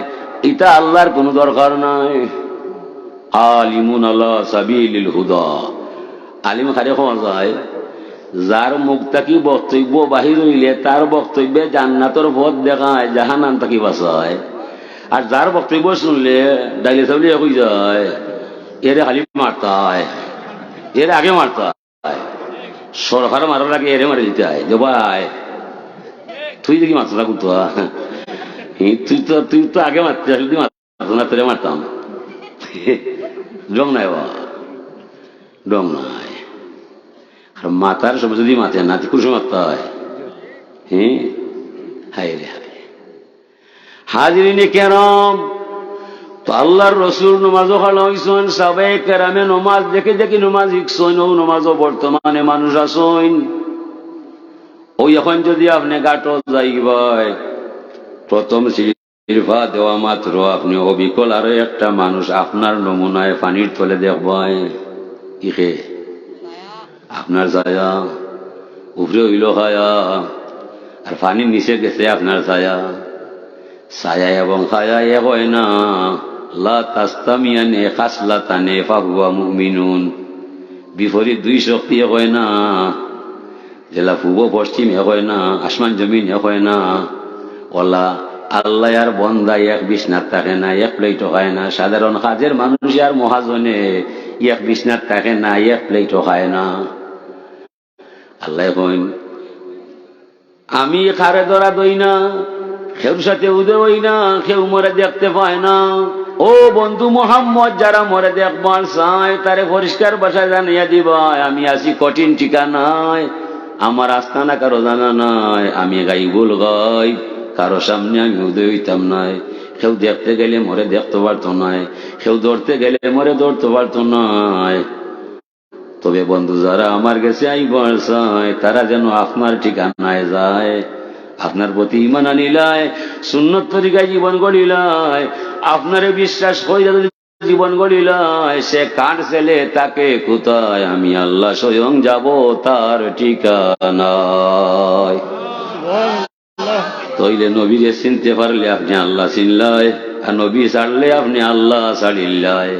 এটা আল্লাহর কোনো দরকার নাই। আলিমুন আলা সাবিলিল হুদা, আলিম খারে হওয়া যায় যার মুখ থাকি বক্তব্য বাহির হইলে তার বক্তব্যে জান্নাতর পথ দেখায়, জাহান্নাম থাকি বাঁচায়। আর যার বক্তব্য শুনলে ডাইলে চাউলে হয়ে যায়, এরে খালি মারতে হয়, এর আগে মারতে হয়, সরকার মারার আগে এরে মারে দিতে হয় যে ভাই তুই দেখি মারতে থাকুন তো, তুই তো আগে মারতে আসলে তুই মারতো না, তোরে মারতাম। ডং নাই বা, ডং নাই। আর মাতার সময় যদি মাতে না কোন সময় মারতে হয়? হায় রে হায়। হাজিরিনে কেরাম, তো আল্লাহর রসুল নমাজও খালা হইছেন, সাহাবায়ে কেরামে নমাজ দেখে দেখে নমাজ শিখছেন, ও নমাজও বর্তমানে মানুষ আসেন। ওই এখন যদি আপনি গাটো যাইবাই, প্রথম সিরফা দেওয়া মাত্র আপনি অবিকল আরো একটা মানুষ আপনার নমুনায় পানির তলে দেখবাই, ইহে আপনার ছায়া, উপরে হইল খায়া, আর পানির নিচে গেছে আপনার ছায়া। ছায়া এবং খায়া এক হয় না, লা তাস্তামিয়ানে খাসলাতানে ফাহুয়া মুমিনুন। বিপরীত দুই শক্তি এক হয় না, জেলা পূর্ব পশ্চিম এক হয় না, আসমান জমিন এক হয় না। ওলা আল্লাহ আর বন্দায় এক বিছনাত থাকে না, এক প্লেটও খায় না। সাধারণ কাজের মানুষ আর মহাজনে এক বিছনাত থাকে না, এক প্লেটও খায় না। আল্লাহ কইন আমি খারে ধরা দই না, কেউর সাথে উদে হই না, কেউ মরে দেখতে পায় না। ও বন্ধু মোহাম্মদ, যারা মরে দেখবার চায় তারে পরিষ্কার ভাষায় জানিয়ে দিবা আমি আছি কঠিন ঠিকানায়, আমার আস্তানা কারো জানা নাই, আমি গাইবুল গাইব, কারো সামনে আমি উদয় হইতাম নাই। কেউ দেখতে গেলে মরে দেখতে পারতো নাই, কেউ ধরতে গেলে মরে ধরতে পারতো নাই। তবে বন্ধু যারা আমার কাছে আইবার চায় তারা যেন আপনার ঠিকানায় যায়, আপনার প্রতি ঈমান আনিলায়, সুন্নত তরিকায় জীবন গড়িলায়, আপনারে বিশ্বাস করে জীবন গড়িলায়, সে কার ছেলে তাকে কোথায়, আমি আল্লাহ স্বয়ং যাব তার ঠিকানায়। তইলে নবীরে চিনতে পারলে আপনি আল্লাহ চিনলায়, আর নবী ছাড়লে আপনি আল্লাহ ছাড়িল্লায়।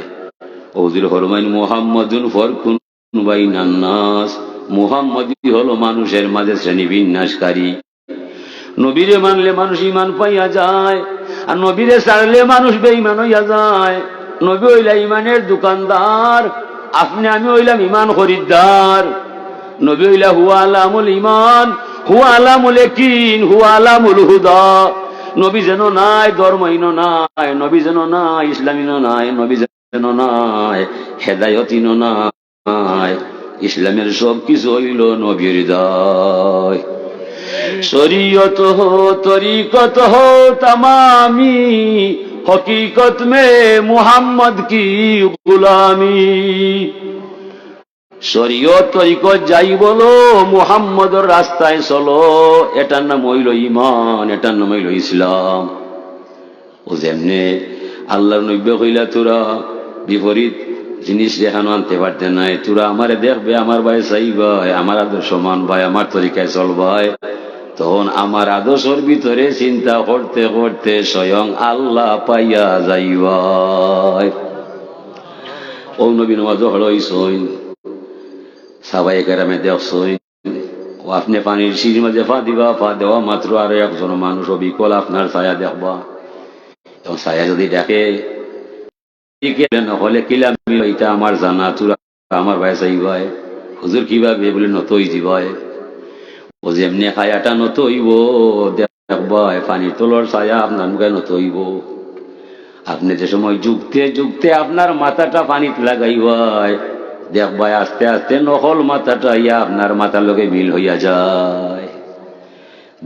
ওদের ফরমাইন মুহাম্মাদুন ফারকুন বাইনান নাস, মুহাম্মদই হলো মানুষের মাঝে শ্রেণী বিন্যাসকারী। নবীরে মানলে মানুষ ঈমান পাইয়া যায়, আর নবীরে ছাড়লে মানুষ বেঈমান হইয়া যায়। নবী হইলা ঈমানের দোকানদার, আপনি আমি হইলাম ঈমান খরিদ্দার। নবী হইলা হুয়া আলামুল ঈমান, হুয়া আলামুল ইয়াকিন, হুয়া আলামুল হুদা। নবী যেন নাই ধর্মহীন নাই, নবী যেন নাই ইসলামীন নাই, নবী যেন নাই হেদায়তিন নাই। ইসলামের সব কিছু হইল নবীর দায়। শরীয়ত হো তরিকত হো তমামি, হकीकत में मुहम्मद की गुलामी। শরীয়ত তরিকত যাই বলো, মুহাম্মদের রাস্তায় চলো, এটার নাম হইল ঈমান, এটার নাম হইল ইসলাম। ও যেমনে আল্লাহর নবী কইলা তোরা বিপরীত জিনিস দেখানো আনতে পারতে নাই, তোরা আমারে দেখবে, আমার ভাই চাইবাই, আমার আদর্শ মানবাই, আমার তরিকায় চলবাই, তখন আমার আদর্শের ভিতরে চিন্তা করতে করতে স্বয়ং আল্লাহ পাইয়া যাইবাই। ও নবী নামাজ হইছইন, সাহাবায়ে কেরামে দেখছইন, ও আপনি পানির সিঁড়ির মাঝে পা দিবা, পা দেওয়া মাত্র আরো একজন মানুষ অবিকল আপনার ছায়া দেখবা। এবং ছায়া যদি দেখে হলে কিলাম এটা আমার জানা, তোরা আমার ভাই চাইবাই, হুজুর কিভাবে বলে নত হইবাই। ও যেমনি ছায়াটা নত হইব দেখবাই, পানির তলর ছায়া আপনার মুখে নত হইব। আপনি যে সময় যুগতে যুগতে আপনার মাথাটা পানিতে লাগাইবাই, দেখবাই আস্তে আস্তে নকল মাথাটা ইয়া আপনার মাথার লগে মিল হইয়া যায়।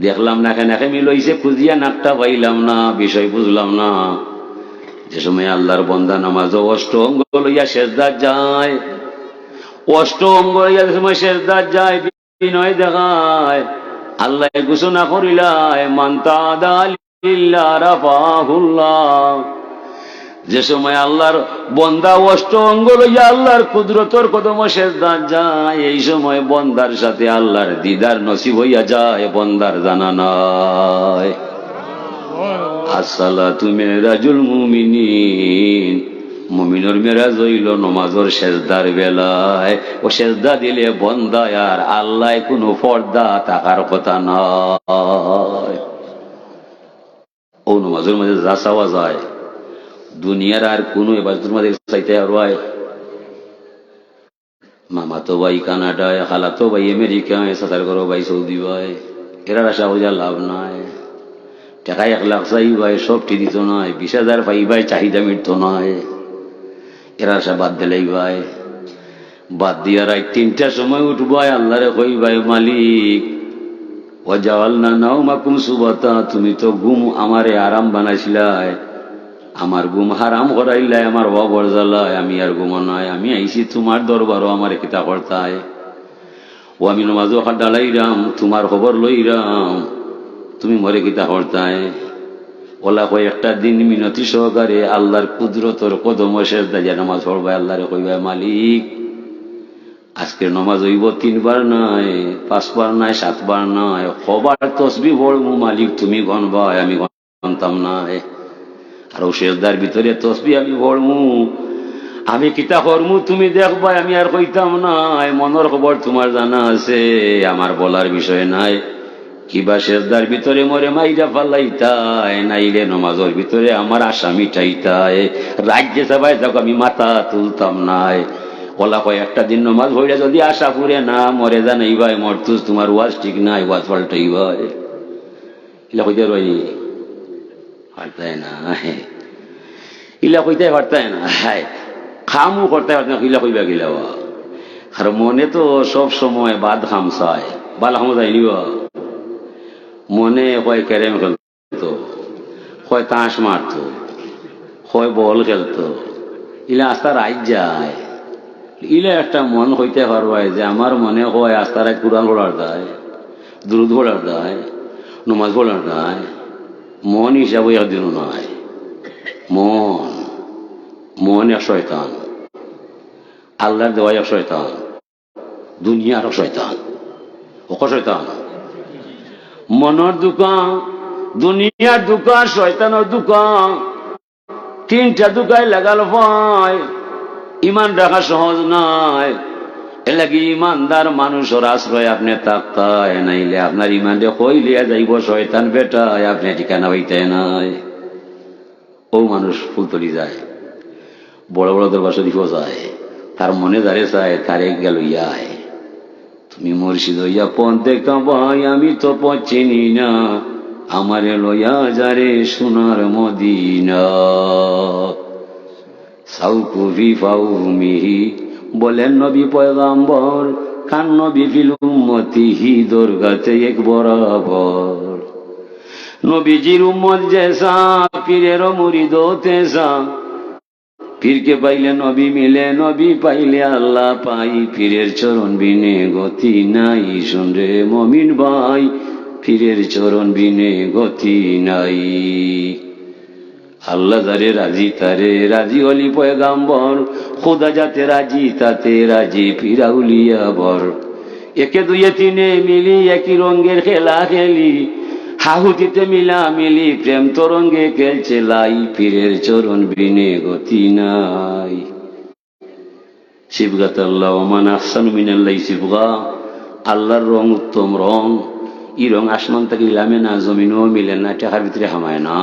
দেখলাম না কেন মিল হইছে, খুঁজিয়া নাকটা পাইলাম না, বিষয় বুঝলাম না। যে সময় আল্লাহর বন্দা নামাজ অষ্ট অঙ্গ লইয়া সেজদাত যায়, অষ্ট অঙ্গ লইয়া যে সময় সেজদাত যায়, বিনয় দেখায়, আল্লাহ ঘোষণা করিলায় মান্তা লিল্লাহ রাফাহুল্লাহ। যে সময় আল্লাহর বন্দা অষ্ট অঙ্গ লইয়া আল্লাহর কুদরতর কদমে সেজদা যায়, এই সময় বন্দার সাথে আল্লাহর দিদার নসিব হইয়া যায়, বন্দার জানা নাই। আসসালাতু মিরাজুল মুমিনিন, মুমিনের মেরাজ হইল নমাজের সেজদার বেলায়। ও সেজদা দিলে বন্দায় আর আল্লাহ কোনো পর্দা থাকার কথা নয়। ও নমাজের মাঝে যা চাওয়া যায় দুনিয়ার আর কোনো এবাদতের মাঝে চাইতে আর হয়। মামাতো ভাই কানাডায়, খালাতো ভাই আমেরিকায়, সাতার করো ভাই সৌদি ভাই, এরার আশা হইয়া লাভ নাই। টাকা 1 লাখ চাই ভাই, সবটি দিত নয়। 20,000 পাই ভাই, চাহিদা মিটত নয়। এরা আশা বাদ দিলেই ভাই, বাদ দিয়া রাত 3টার সময় উঠবাই, আল্লাহরে কই ভাই মালিক ওয়াজাআলনা নাওমাকুম সুবাতা, তুমি তো ঘুম আমারে আরাম বানাইছিলাই, আমার ঘুম হারাম করাইলাই, আমার অবর জ্বালায় আমি আর ঘুমো নাই। আমি আইছি তোমার দরবারও আমার কিতা করতায়। ও আমি নমাজও ডালাইরাম, তোমার খবর লইরাম, তুমি মরে কিতা করতায়। ওলা কয় একটা দিন মিনতি সহকারে আল্লাহর কুদরতর কদম সেজদা দিয়া নামাজ পড়বাই, আল্লাহরে কইবাই মালিক আজকের নমাজ হইব 3 বার নাই, 5 বার নাই, 7 বার নাই, কবার তসবিহ পড়মু মালিক তুমি গণবাই, আমি গণতাম নাই। আর ও সেজদার ভিতরে তসবিহ আমি পড়মু, আমি কিতা করমু তুমি দেখবাই, আমি আর কইতাম নাই। মনের খবর তোমার জানা আছে, আমার বলার বিষয় নাই। কিবা সেজদার ভিতরে মরে মাইরা ফালাইতায়, নাইলে নমাজের ভিতরে আমার আশা মিটাইতায়। রাজ্যে সবাই দেখো আমি মাথা তুলতাম নাই। ওলা কয় একটা দিন নমাজ ভইরা যদি আশা পুরে না মরে জানাই ভাই, মরতুস তোমার ওয়াজ ঠিক নাই, ওয়াজ পাল্টাই ভাই। ইলা কইতে রই পারতায় না, ইলা কইতে পারতায় না, হায় খামু করতে পারত না, ইলা কইবা গিলা। আর মনে তো সব সময় বাদ খাম চায়, বালা খামো যায়নি বা মনে হয় ক্যারেম খেলতো, হয় তাস মারতো, হয় বল খেলতো। ইলা আস্তা রাইজ যায়। ইলা একটা মন হইতে পারবায় যে আমার মনে হয় আস্তার এক কুরআন পড়ার দায়, দুরুদ পড়ার দায়, নমাজ পড়ার দায়। মন হিসাবে একদিনও নয়। মন মন এক শয়তান, আল্লাহর দেওয়া এক শয়তান, দুনিয়ার শয়তান। ও শয়তান মনের দোকান, দুনিয়ার দোকান, শয়তানের দোকান, 3টা দোকায় লাগাল ভাই। ইমান রাখা সহজ নয়। এলাকি ইমানদার মানুষের আশ্রয় আপনি তাকতায়, নাইলে আপনার ইমানটা কইলিয়া যাইব শয়তান বেটায়, আপনি ঠিকানা হইতে নাই। ও মানুষ ফুলতলি যায়, বড় বড় দরবার শরীফ যায়, তার মনে দাঁড়িয়ে চায় তারে গেল ইয়ায়। তুমি মুর্শিদ হইয়া পথ দেখা ভাই, আমি তো পথ চিনি না, আমারে লইয়া যারে সোনার মদিনা। সাউকুফি ফাউমিহি বলেন নবী পয়গাম্বর, কান নবী ফিল উম্মতিহি দরগাতে এক বরাবর। নবীজির উম্মত জেসা, পীরেরও মুরিদ তেসা। পীরকে পাইলে নবী মিলে, নবী পাইলে আল্লাহ পাই, পীরের চরণ বিনে গতি নাই। শুনরে মমিন ভাই, পীরের চরণ বিনে গতি নাই। আল্লাহ যারে রাজি তারে রাজি হলি পয়গাম্বর, খোদা যাতে রাজি তাতে রাজি পীরাউলিয়া বর। একে দুইয়ে তিনে মিলি একই রঙের খেলা খেলি, হাহুতিতে মিলা মিলি প্রেম তরঙ্গে খেলছে লাই। পীরের চরণ বিনে গতি নাই। সিবগাত আল্লাহ ওমান আহসানু মিনাল্লাহি সিবগা, আল্লাহর রং উত্তম রং। ই রং আসমান থেকে ইলামে না, জমিনও মিলে না, টাকার ভিতরে হামায় না।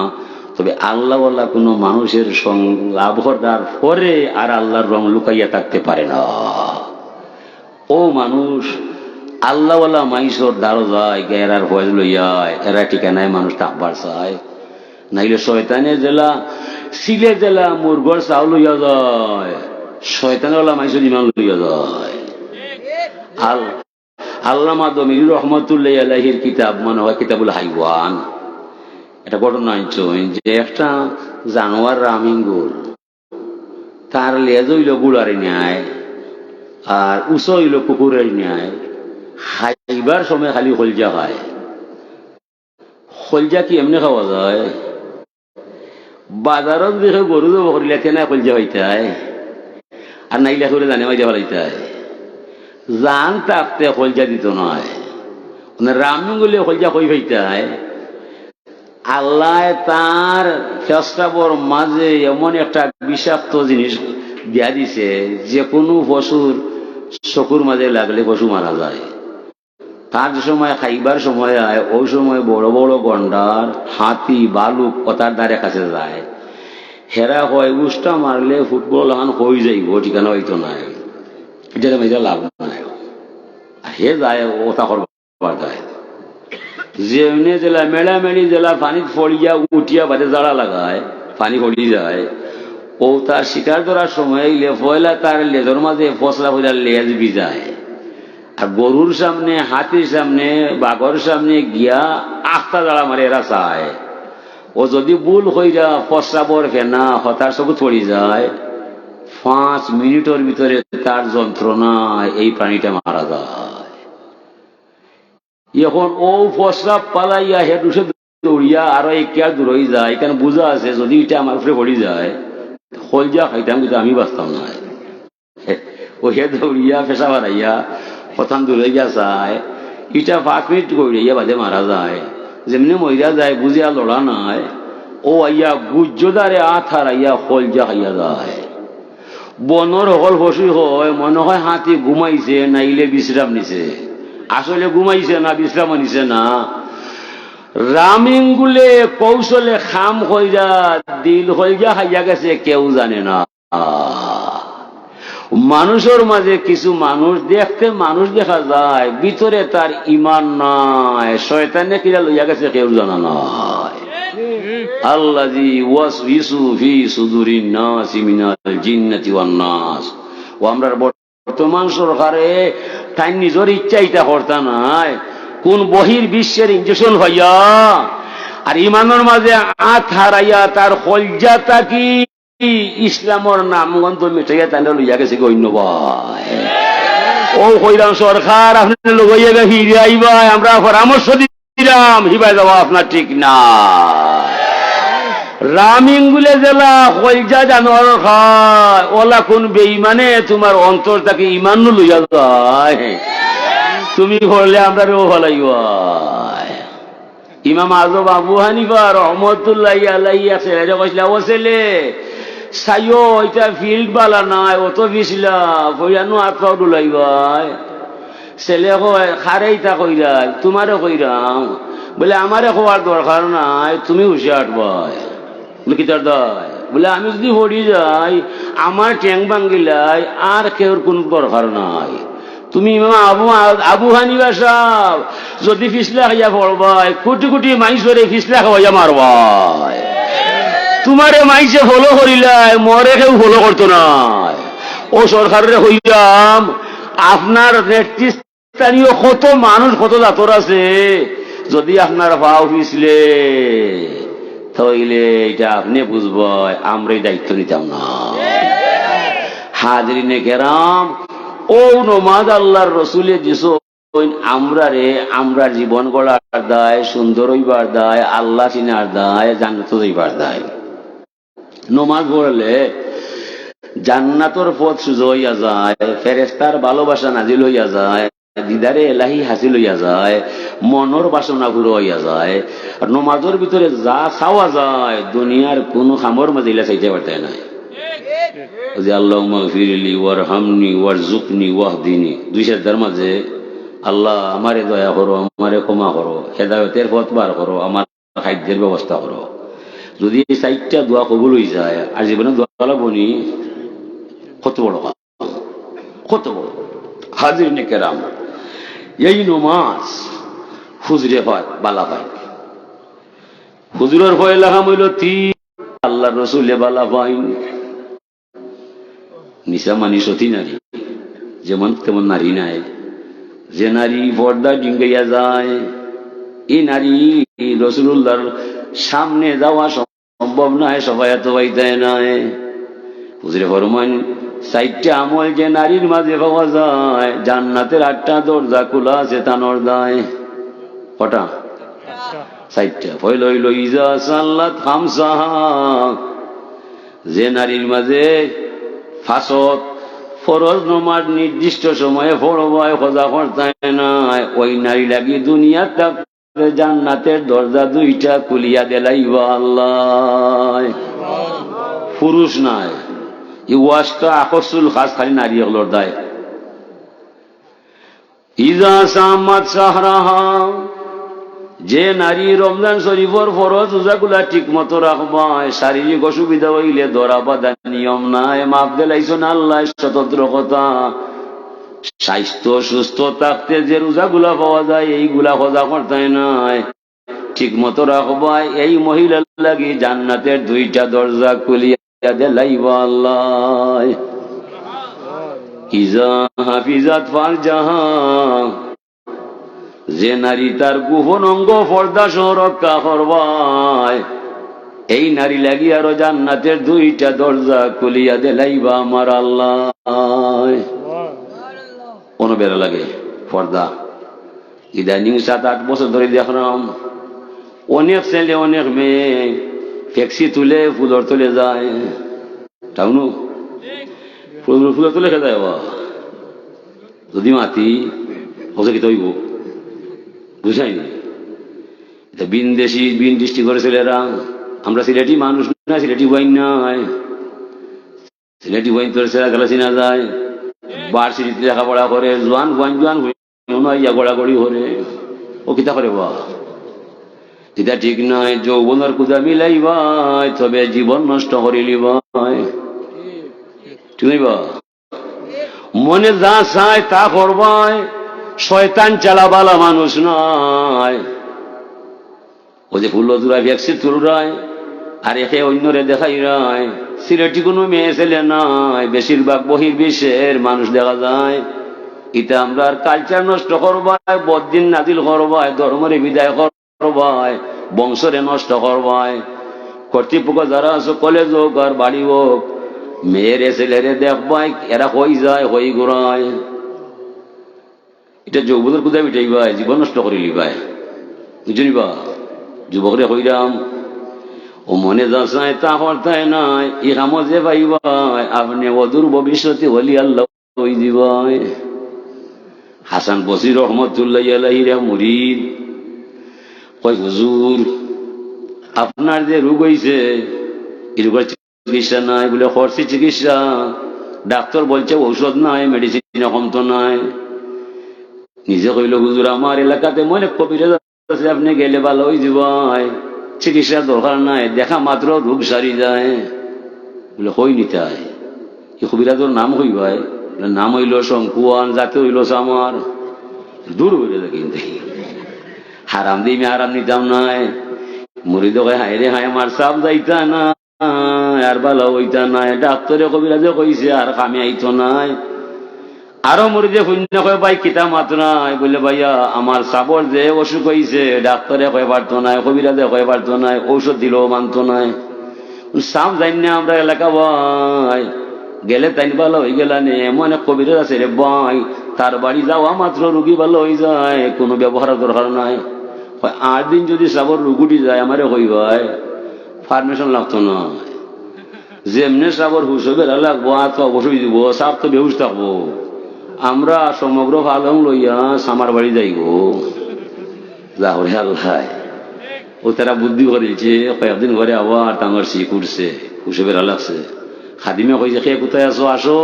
তবে আল্লাহওয়ালা কোনো মানুষের লাভ করার পরে আর আল্লাহর রং লুকাইয়া থাকতে পারে না। ও মানুষ আল্লাহওয়ালা মাইসর দ্বারো যায়, এরার ভয় লইয়ায়, এরা ঠিকানায় মানুষ থাকবার চায়। নাইলে শয়তানে জেলা সিলে জেলা মুরগর চাউল লইয়া যায়, শয়তানওয়ালা মাইসর ইমান লইয়া যায়। আল্লামা দমির রহমতুল্লাহ আলাইহির কিতাব মনে হয় কিতাবুল হাইওয়ান, এটা ঘটনা যে একটা জানোয়ার রামিঙ্গুল, তার লেজ হইল গুড়ারে নেয় আর উঁচ হইল কুকুরের নেয়। খাইবার সময় খালি হলজা খায়, খলজা কি এমনি খাওয়া যায়? বাজারত দেখে গরু জব করিলে কেনা খলজা হইতায়, আর নাইলে করে জানে মাইজা ফেলাইতায়। জান তাকতে খলজা দিত নয়, রামগুলি খলজা কই হইতায়। আল্লাহ তার ফেরেশতাবর মাঝে এমন একটা বিষাক্ত জিনিস দিয়া দিছে, যে কোনো পশুর চকুর মাঝে লাগলে পশু মারা যায়। তার যে সময় খাইবার সময় হয়, ওই সময় বড় বড় গন্ডার, হাতি, বালুক কথার দ্বারে কাছে যায়। হেরা হয় উষ্টা মারলে ফুটবল এখন হয়ে যাইব, ঠিকানা হইতো নাই, এটা মেজা লাভ নাই। হে যায় ওটা করবার যায়, যেমনি জেলা মেড়ামেড়ি জেলা পানি ফড়িয়া উঠিয়া বাদে জাড়া লাগায়, পানি পড়ি যায়। ও তার শিকার ধরার সময় পয়লা তার লেজের মাঝে ফসলা ফসলা লেজ বিজায়। আর গরুর সামনে, হাতির সামনে, বাঘর সামনে গিয়া আখটা জাড়া মারে এরা চায়। ও যদি ভুল হইয়া ফসলাবর ফেনা হতার চকুত পড়ি যায়, 5 মিনিটের ভিতরে তার যন্ত্রণায় এই প্রাণীটা মারা যায়। এখন ও প্রস্রাব পালাইয়া হেডুসে দৌড়িয়া আরো একিয়ার দূর হয়ে যায়, কারণ বুঝা আছে যদি এটা আমার উপরে পড়ি যায় খলজা খাইতাম, কিন্তু আমি বাঁচতাম না। ও হে দৌড়িয়া পেশা বাড়াইয়া প্রথম দূর হইয়া যায়, এটা 5 মিনিট গড়িয়া বাদে মারা যায়। যেমনি মহিলা যায় বুঝিয়া লড়া নাই, ও আইয়া গুজ্জদারে হারাইয়া খলজা খাইয়া যায়। বনর হল পশু হয়, মনে হয় হাতি ঘুমাইছে নাইলে বিশ্রাম নিছে, আসলে ঘুমাইছে না বিশ্রাম নিছে না। রামিঙ্গুলে কৌশলে খাম হইয়া দিল হইয়া খাইয়া গেছে, কেউ জানে না। মানুষের মাঝে কিছু মানুষ দেখতে মানুষ দেখা যায়, ভিতরে তার ইমান নাই, শয়তানে কিরা লইয়া গেছে কেউ জানা নাই। আল্লাযী ওয়াসওয়িসু ফি সুদুরিন নাসি মিনাল জিন্নাতি ওয়ান নাস। ও আমরা বর্তমান সরকারে তাই নিজের ইচ্ছা এটা করতা নাই, কোন বহির বিশ্বের ইনজেকশন হইয়া আর ইমানের মাঝে আত হারাইয়া তার কলজাটা কি ইসলামর নামগন্ধ মিটাইয়া তাই লইয়া গেছে গণ্য ভাই। ও কইরাম সরকার আপনি লইয়া গে ফিরে আইবা, আমরা পরামর্শ দিলাম হিবাই যাওয়া আপনার ঠিক না। রামিঙ্গুলে জেলা কলজা জানোয়ার খায়, ওলা কোন বেঈমানে তোমার অন্তর তাকে ইমান লইয়া যায়, তুমি করলে আমরা রেও ভালাইব। ইমাম আজম আবু হানিফা রহমতুল্লাহি আলাইহি ছেলে কইলা, ও ছেলে সাইও এটা ফিল্ড বালা নাই, অত বিছলা কইরানো আত্মাও ডুলাইবাই। ছেলে কয় খারেইতা কইরাই তোমারে কইরাম, বলে আমারে খোয়ার দরকার নাই, তুমি হুশিয়ার ভাই। কিতার দায় বলে আমি যদি পড়ি যাই আমার ট্যাং ভাঙ্গিলাই আর কেউ কোন দরকার নাই। তুমি ইমাম আবু হানিফা সাহেব যদি ফিসলা খাইয়া পড়বাই, কোটি কোটি মাইসরে ফিসলা খাওয়াইয়া মারবাই। তোমারে মাইসে ফলো করিলাই, মরে কেউ ফলো করতো নাই। ও সরকারের হইলাম আপনার নেতৃস্থানীয় কত মানুষ কত জাতর আছে, যদি আপনার ভাও ফিসলে তাইলে এটা আপনি বুঝব, আমরা এই দায়িত্ব নিতাম না। হাজরিনে কেরাম, ও নমাজ আল্লাহর রসুলে দিস আমরা রে, আমরা জীবন গড়ার দায়, সুন্দর হইবার দায়, আল্লাহ চিনার দায়, জান্নাত হইবার দায়। নমাজ পড়লে জান্নাতর পথ সুযোগ হইয়া যায়, ফেরেশতার ভালোবাসা নাজিল হইয়া যায়, দিদারে এলাহি হাসিল হইয়া যায়, মনের বাসনা পুরো হইয়া যায়। আর নমাজের ভিতরে যা চাওয়া যায় দুনিয়ার কোন খামর মাঝে ইলা চাইতে পারতে নাই। যে আল্লাহুম্মা গফিরলি ওয়ারহামনি ওয়ারযুকনি ওয়াহদিনি, দুই সাজদার মাঝে আল্লাহ আমারে দয়া করো, আমারে ক্ষমা করো, হেদায়েতের পথ বার করো, আমার খাদ্যের ব্যবস্থা করো। যদি এই 4টা দোয়া কবুল হয়ে যায় আর জীবনে দোয়া লাগবনি, কত বড় কত বড়। হাজিরিনে কেরাম, এই নমাজ হুজুরে হয় বালা পায়। হুজুরের ভয় লাগাম হইল আল্লাহ রসুলে বালা পাইন। নিশা মানি সতী নারী, যেমন তেমন নারী নাই। যে নারী পর্দা ডিঙ্গাইয়া যায়, এই নারী রসুল্লাহর সামনে যাওয়া সম্ভব নয়, সবাই এত পাইতে নাই। হুজুরে ফরমান 4টা আমল যে নারীর মাঝে পাওয়া যায়, জান্নাতের 8টা দরজা খোলা আছে তানোর দায়। কটা? চারটা হইল হইল ইজা সাল্লাত খামসাহা, যে নারীর মাঝে ফাঁসত ফরজ নমাজ নির্দিষ্ট সময়ে পড়বায় খোঁজা করতে নাই, ওই নারী লাগি দুনিয়াটা জান্নাতের দরজা দুইটা খুলিয়া দেলাইবা আল্লাহ। পুরুষ নাই, এই ওয়াজটা আকসুল খাস খালি নারী হলোর দায়। ইজা সামাত সাহরাহা, যে নারী রমজান শরীফর ফরজ রোজাগুলা ঠিক মতো রাখবায়, শারীরিক অসুবিধা হইলে ধরা বাঁধা নিয়ম নাই, মাফ দিলাইছেন আল্লাহ স্বতন্ত্র কথা। স্বাস্থ্য সুস্থ থাকতে যে রোজাগুলা পাওয়া যায় এইগুলা খোঁজা করতে নাই, ঠিক মতো রাখবায়, এই মহিলার লাগি জান্নাতের দুইটা দরজা খুলিয়া দেলাইবা আল্লাহ। ইজা হাফিজাত ফারজাহা, যে নারী তার গোপন অঙ্গ পর্দা সহ রক্ষা করবায়, এই নারী লাগি আরো জান্নাতের দুইটা দরজা খুলিয়া দেলাইবা আমার আল্লাহ। কোনো বেড়া লাগে পর্দা। ইদানিং 7-8 বছর ধরে দেখলাম অনেক ছেলে অনেক মেয়ে ফ্যাক্সি তুলে ফুলর তুলে যায়, টাউনু ফুলর তুলে খেয়ে যায়। যদি মাতি হচ্ছে কি তৈব বুঝাইনি, এটা বিনদেশি বিন দৃষ্টি করে ছেলেরা। আমরা সিলেটি মানুষ না, সিলেটি ওয়াইন নাই, সিলেটি ওয়াইন তোর ছেলে খেলা চিনা যায়, বার্ষিকীতে লেখাপড়া করে, জোয়ান ওয়াইন জোয়ান ইয়া গড়াগড়ি করে, ও কিতা করে বা এটা ঠিক নয়। যৌবনের কুদা মিলাই ভাই, তবে জীবন নষ্ট করিলি ভাই, ঠিক নই বা। মনে যা চায় তা করবাই, শয়তান চালাবালা মানুষ নয়। ও যে ফুল তুলা ভ্যাকসিন তুলরায় আর একে অন্যরে দেখাই রায়, সিলেটি কোনো মেয়ে ছেলে নাই, বেশিরভাগ বহির্বিশ্বের মানুষ দেখা যায়। এটা আমরা কালচার নষ্ট করবাই, বদিন নাজিল করবাই, ধর্মরে বিদায় করবাই, বংশরে নষ্ট করবাই। কর্তৃপক্ষ যারা আছে, কলেজ হোক আর বাড়ি হোক, মেয়েরে ছেলেরে দেখবাই, এরা হই যায় হই ঘুরায়। এটা যৌবনের কোথায় মিটাই ভাই, জীবন নষ্ট করিলি ভাই, বুঝলি বা। যুবকরে হইরাম ও মনে যা চায় তা করতায় নাই, ই কাম যে ভাই ভাই আপনি অদূর ভবিষ্যতে হলি আল্লাহ ওই দিবাই। হাসান বসির রহমতুল্লাহ আলাইহির মুরিদ কয়, হুজুর আপনার যে রোগ হইছে এই রোগের চিকিৎসা নাই বলে, খরচি চিকিৎসা, ডাক্তার বলছে ঔষধ নাই, মেডিসিন কমতো নাই। নিজে কইল, হুজুর আমার এলাকাতে মনে কবিরাজ আছে, আপনি গেলে ভালো হয়ে যাবাই, চিকিৎসার দরকার নাই, দেখা মাত্র রোগ সারি যায়। বলে হই নিতাই, এই কবিরাজর নাম হইবাই, নাম হইল শঙ্কুয়ান, জাতি হইল আমার। দূর হইলে কিন্তু হারাম দিই হারাম নিতাম নাই। মুরিদ হায় রে হায়, আমার সাপ যাইতা না আর ভালো হইতা নাই, ডাক্তারে কবিরাজে কইছে আর কামে আইতো নাই। আরো মুরিদে শূন্য কয়, ভাই কিতা মাত নাই বললে, ভাইয়া আমার সাবর যে অসুখ হইছে, ডাক্তারে কয় পারতো নাই, কবিরাজে কয় পারতো নাই, ঔষধ দিলেও মানতো নাই। সাপ যাই না আমরা এলাকা ভাই, গেলে তাই ভালো হয়ে গেল নে, এমন এক কবিরাজ আছে রে ভাই, তার বাড়ি যাওয়া মাত্র রুগী ভালো হয়ে যায়, কোনো ব্যবহার দরকার নাই। 8 দিন যদি সাবর রুগুটি যায়, আমারে কই ভাই পারমিশন লাগতো না, যেমনি সাবর হুশ হবে লাগবো, আর তো অবশ্যই দিব, সাপ তো বেহুশ থাকবো। আমরা সমগ্র ফালং লইয়া সামার বাড়ি যাইব, যাহরে আল্লাহ ও তারা বুদ্ধি করেছে, কয়েকদিন ঘরে আবার টাঙর সি করছে, হুসে বেড়া লাগছে। খাদিমে কইছে, খে কোথায় আসো, আসো।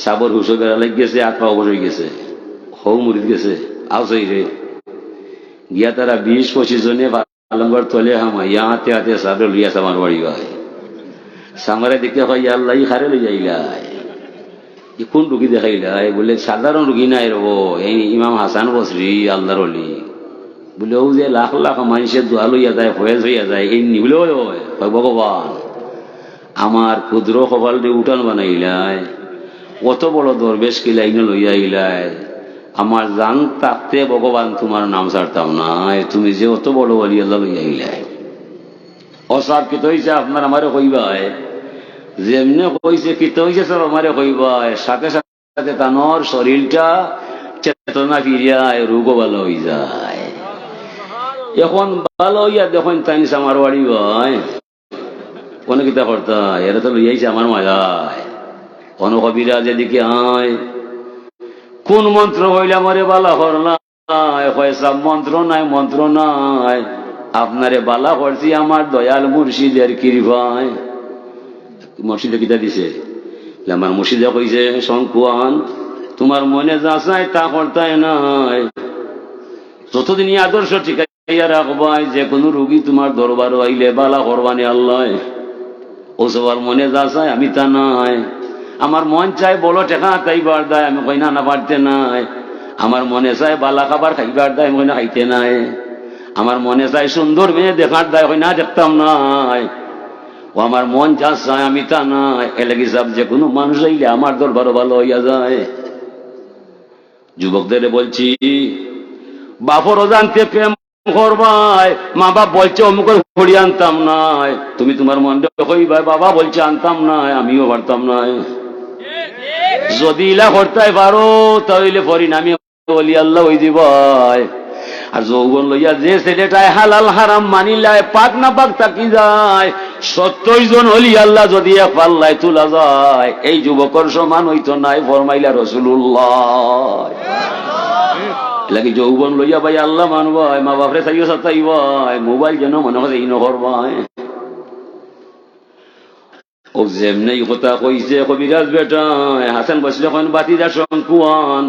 সাবর হুসে বেড়া লাগ গেছে, আত্মা অবশ্যই গেছে, হৌ মুরিদ গেছে, আওসাই রে গিয়া তারা 20-25 জনে পালঙ্গর তলে হামাইয়া হাতে হাতে সাবরে লইয়া সামার বাড়ি ভাই। সামারে দেখতে হয়, আল্লাহ খারে লই যাইলাই, কোন রুগী দেখাইলাই বলে, সাধারণ রুগী নাই রবো, এই ইমাম হাসান বসরি আল্লাহর অলি বলে, ও যে লাখ লাখ মানুষের দোয়া লইয়া যায়, ফয়েজ হইয়া যায়, এই নিবলে হয় ভগবান আমার ক্ষুদ্র কপাল দিয়ে উঠান বানাইলাই, অত বড় দরবেশ কি লাইনে লইয়া আইলাই, আমার জান থাকতে ভগবান তোমার নাম ছাড়তাম না, তুমি যে অত বড় অলি আল্লাহ লইয়া আইলাই। অসাব কিত হইছে আপনার আমারে কইবাই, যেমনে কইছে কিত হইছে সব আমারে কইবাই, সাথে সাথে তানোর শরীরটা চেতনা ফিরিয়ায়, রোগও ভালো হয়ে যায়। এখন ভালো হইয়া দেখুন তাইনিস আমার বাড়ি ভাই কোন কিতা করতা এরা তো লইয়াইছে আমার মাজায় কোন কবিরা যেদিকে আয় কোন মন্ত্র হইলে আমারে বালা করলা সব মন্ত্র নাই আপনারে বালা করছি আমার দয়াল মুর্শিদের কৃপায়। মুর্শিদে কিতা দিছে আমার মুর্শিদে কইছে শঙ্কুয়ান তোমার মনে যা চাই তা করতাই নাই যতদিন আদর্শ ঠিকাইয়া রাখবাই যে কোনো রোগী তোমার দরবার আইলে বালা করবানি আল্লাহ ও সবার মনে যা চাই আমি তা নাই আমার মন চাই বলো টেকা তাইবার দেয় আমি কই না পারতে নাই আমার মনে চাই বালা খাবার খাইবার দেয় আমি কই না খাইতে নাই আমার মনে চাই সুন্দর মেয়ে দেখার দেয় কই না দেখতাম নাই ও আমার মন যা চায় আমি তা নাই এলাকি সব যে কোনো মানুষ আইলে আমার দরবার ভালো হইয়া যায়। যুবকদের বলছি বাপরও জানতে প্রেম করবাই মা বাপ বলছে অমুক ঘড়ি আনতাম নাই তুমি তোমার মন কইবাই বাবা বলছে আনতাম নাই আমিও পারতাম নাই যদি ইলা করতে পারো তাহলে পরিণামী বলি আল্লাহ ওই দিবাই। আর যৌবন লইয়া যে ছেলেটায় হালাল হারাম মানিলায় পাক না পাক তাকি যায় 70 জন হলি আল্লাহ যদি এক পাল্লায় তোলা যায় এই যুবকর সমান হইতো নাই ফরমাইলা রাসূলুল্লাহ। লাগি যৌবন লইয়া ভাই আল্লাহ মানবাই মা বাপরে চাইও সাতাই ভাই মোবাইল যেন মনে হয় এই নহর ভাই ও যেমনি কথা কইছে কবিরাজ বেটা হাসান বসলে কোন বাতিদা শঙ্কুয়ান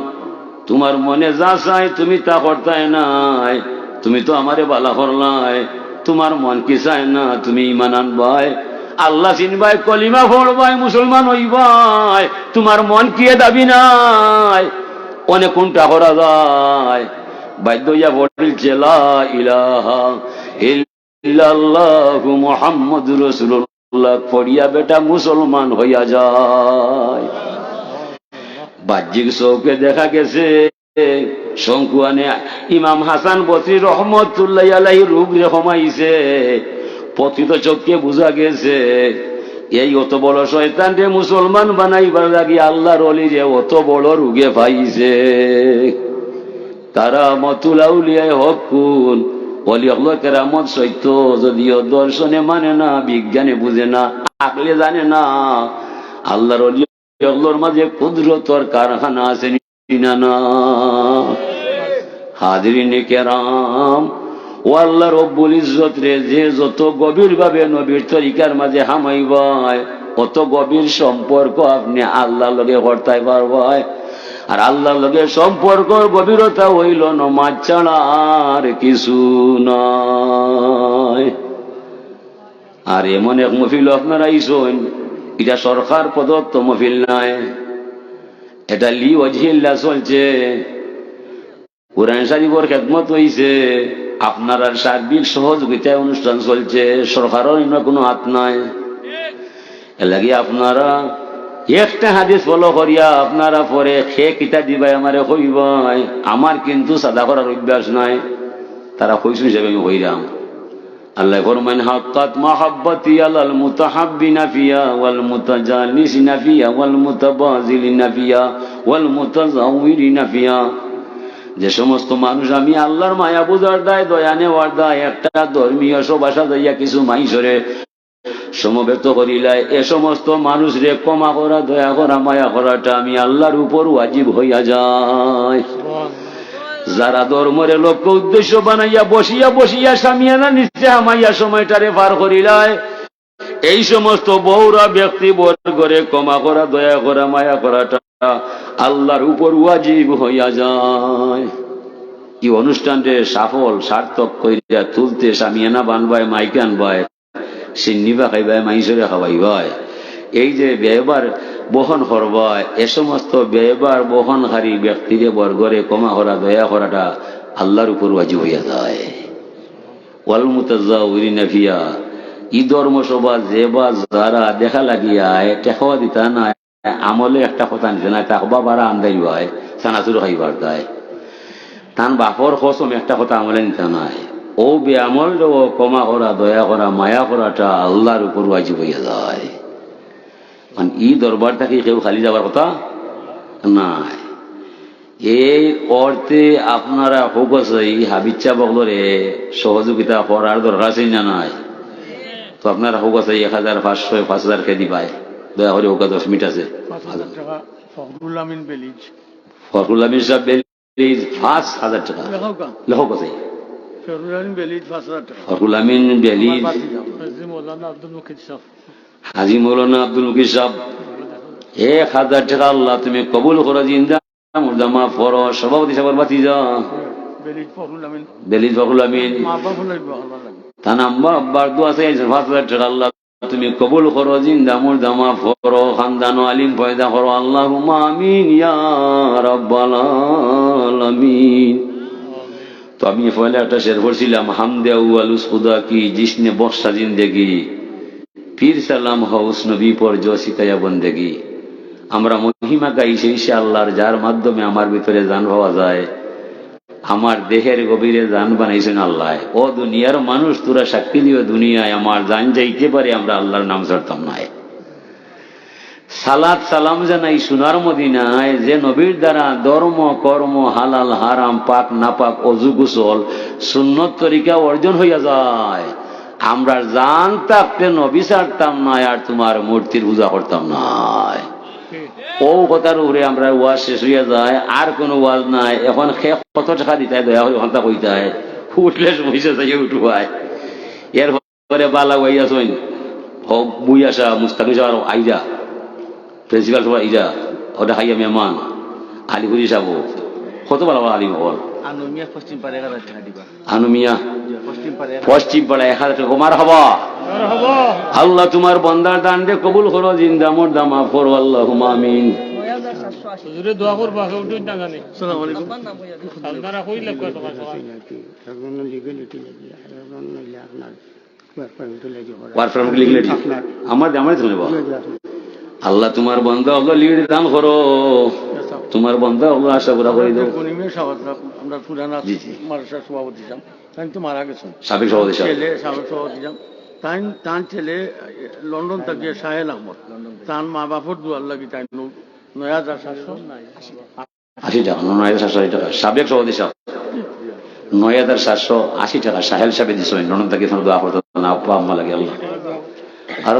তোমার মনে যা চাই তুমি তা করতাই নাই তুমি তো আমারে বালা করলাই তোমার মন কি চায় না তুমি ইমান আনবাই আল্লাহ চিনবাই কলিমা পড়বাই মুসলমান হইবাই তোমার মন কি দাবি নাই অনেক কোনটা করা যায় বাধ্য হইয়া বলছে লা ইলাহা ইল্লাল্লাহু মুহাম্মাদুর রাসূলুল্লাহ পড়িয়া বেটা মুসলমান হইয়া যায়। বাহ্যিক চৌকে দেখা গেছে শঙ্কুয়ানে ইমাম হাসান বসরি রহমতুল্লাহ আলাইহি রূপ রেখমাইছে পতিত চোখকে বুঝা গেছে এই অত বড় শয়তান রে মুসলমান বানাইবার লাগি আল্লাহর ওলি যে অত বড় রোগে পাইছে কারামাতুল আউলিয়া হকুন ওলি আল্লাহ কেরামত সত্য যদিও দর্শনে মানে না বিজ্ঞানে বুঝে না আকলে জানে না আল্লাহর ওলি আল্লাহর মাঝে কুদরতর কারখানা আছে না হাজিরিনে কেরাম ও আল্লাহ রব্বুল ইজ্জত রে যে যত গভীর ভাবে নবীর তরিকার মাঝে হামাইবাই অত গভীর সম্পর্ক আপনি আল্লাহর লগে করতে পারবাই। আর আল্লাহর লগে সম্পর্ক গভীরতা হইল নামাজ ছাড়া আর কিছু নয়। আর এমন এক মহফিল আপনারা আইসেন এটা সরকার প্রদত্ত মহফিল নাই এটা লি ওয়াজহিল্লাহ চলছে কুরআন শরীফের খেদমত হইছে আপনার আর সার্বিক সহযোগিতায় অনুষ্ঠান চলছে সরকারের কোনো হাত নাই এর লাগি আপনারা একটা হাদিস ফলো করিয়া আপনারা পরে খে কিতা দিবাই আমারে কইবাই আমার কিন্তু সাদা করার অভ্যাস নাই তারা কইছে হিসেবে আমি কইরাম আল্লাহ ফরমান হাক্কাত মাহাব্বতি আলাল মুতাহাব্বিনা ফিয়া ওয়াল মুতাজালিসিনা ফিয়া ওয়াল মুতাবাযিলিনা ফিয়া ওয়াল মুতাযাওয়িরিনা ফিয়া যে সমস্ত মানুষ আমি আল্লাহর মায়া বুঝার দায় দয়া নেওয়ার দায় একটা ধর্মীয় সভা সাজাইয়া কিছু মাইসরে সমবেত করিলাই এ সমস্ত মানুষ রে ক্ষমা করা দয়া করা মায়া করাটা আমি আল্লাহর উপর ওয়াজিব হইয়া যায়। যারা ধর্মের লক্ষ্য উদ্দেশ্য বানাইয়া বসিয়া বসিয়া সামিয়ানা নিচে হামাইয়া সময়টারে পার করিলাই এই সমস্ত বৌরা ব্যক্তি বর্গরে ক্ষমা করা দয়া করা মায়া করাটা আল্লাহর উপর ওয়াজিব হইয়া যায়। কি অনুষ্ঠানটা সফল সার্থক কইরা তুলতে সামিয়ানা বানবাই মাইকে আনবাই সিন্নিবা খাইবাই মাইসরে খাওয়াইবাই এই যে ব্যয়বার বহন করবাই এ সমস্ত ব্যয়বার বহনকারী ব্যক্তিরে বর্গরে ক্ষমা করা দয়া করাটা আল্লাহর উপর ওয়াজিব হইয়া যায়। ওয়াল মুতাযাওয়িরিনা ফিয়া ই ধর্মসভা যে বা যারা দেখা লাগিয়া টেকাওয়া দিতা না আমলে একটা কথা নিতে না তাকবা বারা আন্দাই হয় চানাচুর খাইবার দেয় তান বাপর কসম একটা কথা আমলে নিতে নাই ও বেআমল ও ক্ষমা করা দয়া করা মায়া করাটা আল্লাহর উপর ওয়াজিব হইয়া যায়। মানে ই দরবার থাকি কেউ খালি যাবার কথা নাই এই অর্থে আপনারা হোক আছে হাবিচ্ছা বগলরে সহযোগিতা করার দরকার আছে না নাই? তো আপনারা হোক আছে 1,500 5,000 খেদি পায়, দয়া করে হোক 10 মিনিট আছে। 5,000 টাকা ফখরুল আমিন বেলিজ ফখরুল আমিন সাহেব বেলিজ 5,000 টাকা লেখক আছে। ফখরুল আমিন বেলিজ 5,000 টাকা। ফখরুল আমিন বেলিজ, হাজী মৌলানা আব্দুল মুকিদ সাহেব, হাজী মৌলানা আব্দুল মুকিদ সাহেব 1,000 টাকা আল্লাহ তুমি কবুল করো, জিন্দা মুর্দা মাফ করো। সভাপতি সাহেবের বাতিজা বেলিজ ফখরুল আমিন, বেলিজ ফখরুল আমিন মা বাবা লাগবে ভালো লাগবে। তার আম্মা আব্বার দোয়া চাইছে 5,000 টাকা আল্লাহ তুমি কবুল করো, জিন্দা মুর্দা মাফ করো, খানদান ও আলিম পয়দা করো। আল্লাহুম্মা আমিন ইয়া রাব্বাল আলামিন। তো আমি পয়লা একটা শের পড়ছিলাম, হামদে আউয়ালুস খুদা কি জিসনে বর্ষা জিন্দেগি, পীর সালাম হাউস নবী পর জো সিতায়া বন্দেগি। আমরা মহিমা গাই সেই সে আল্লাহর, যার মাধ্যমে আমার ভিতরে জান পাওয়া যায়, আমার দেহের গভীরে জান বানাইছেন আল্লাহ। ও দুনিয়ার মানুষ, তোরা সাক্ষী দিও দুনিয়ায় আমার জান যাইতে পারে, আমরা আল্লাহর নাম ছাড়তাম না। সালাত সালাম জানাই সোনার মদিনায়, যে নবীর দ্বারা ধর্ম কর্ম হালাল হারাম পাক নাপাক অজু গোসল সুন্নত তরিকা অর্জন হইয়া যায়। আমরা জান থাকতে নবী ছাড়তাম না, আর তোমার মূর্তির পূজা করতাম না। ও কথার উপরে আমরা ওয়াজ শেষ হইয়া যায়, আর কোন ওয়াজ নাই। এখন কত টাকা দিতে দয়া হয়ে ঘন্টা কইতে হয়, উঠলে বসে যাই উঠুয়ায়। এরপরে বালা হইয়া শোন বুই আসা মুস্তাকি যাওয়ার আইজা প্রিন্সিপাল সবাই ইজা ওটা খাইয়া মেহমান আলিপুরি সাবো কত ভালো আলিম হল আনুমিয়া পশ্চিম পারে 1,000 টাকা দিবা। আনুমিয়া পশ্চিম পারে পশ্চিম পাড়া 1,000 টাকা কুমার হবা। আল্লাহ তোমার বন্দার দান দে কবুল করো, জিন্দা মুর্দা মাফ করো, আল্লাহুম্মা আমিন। হুজুরে দোয়া করবা, কেউ তো না জানে। আসসালামু আলাইকুম। আপনারা কইলে কত টাকা সবাই ওয়ারফ্রম লিখলে আমার আমার শুনে বা আল্লাহ তোমার বন্ধা হলো লিড দান করো, তোমার বন্ধা হলো আশা করা করে দাও। আমরা পুরানা মাদ্রাসার সভাপতি ছিলাম, তাই তো মারা গেছেন। সাবেক সভাপতি ছেলে সাবেক সভাপতি ছিলাম, তার ছেলে লন্ডন থেকে সাহেল আহমদ, তার মা বাপর দুয়ার লাগি তাই 9,780 টাকা 9,780 টাকা সাবেক সভাপতি সাহেব 9,780 টাকা সাহেল সাহেব দিছ লন্ডন থেকে দোয়া করতো না আব্বা আম্মা লাগে আল্লাহ। আরো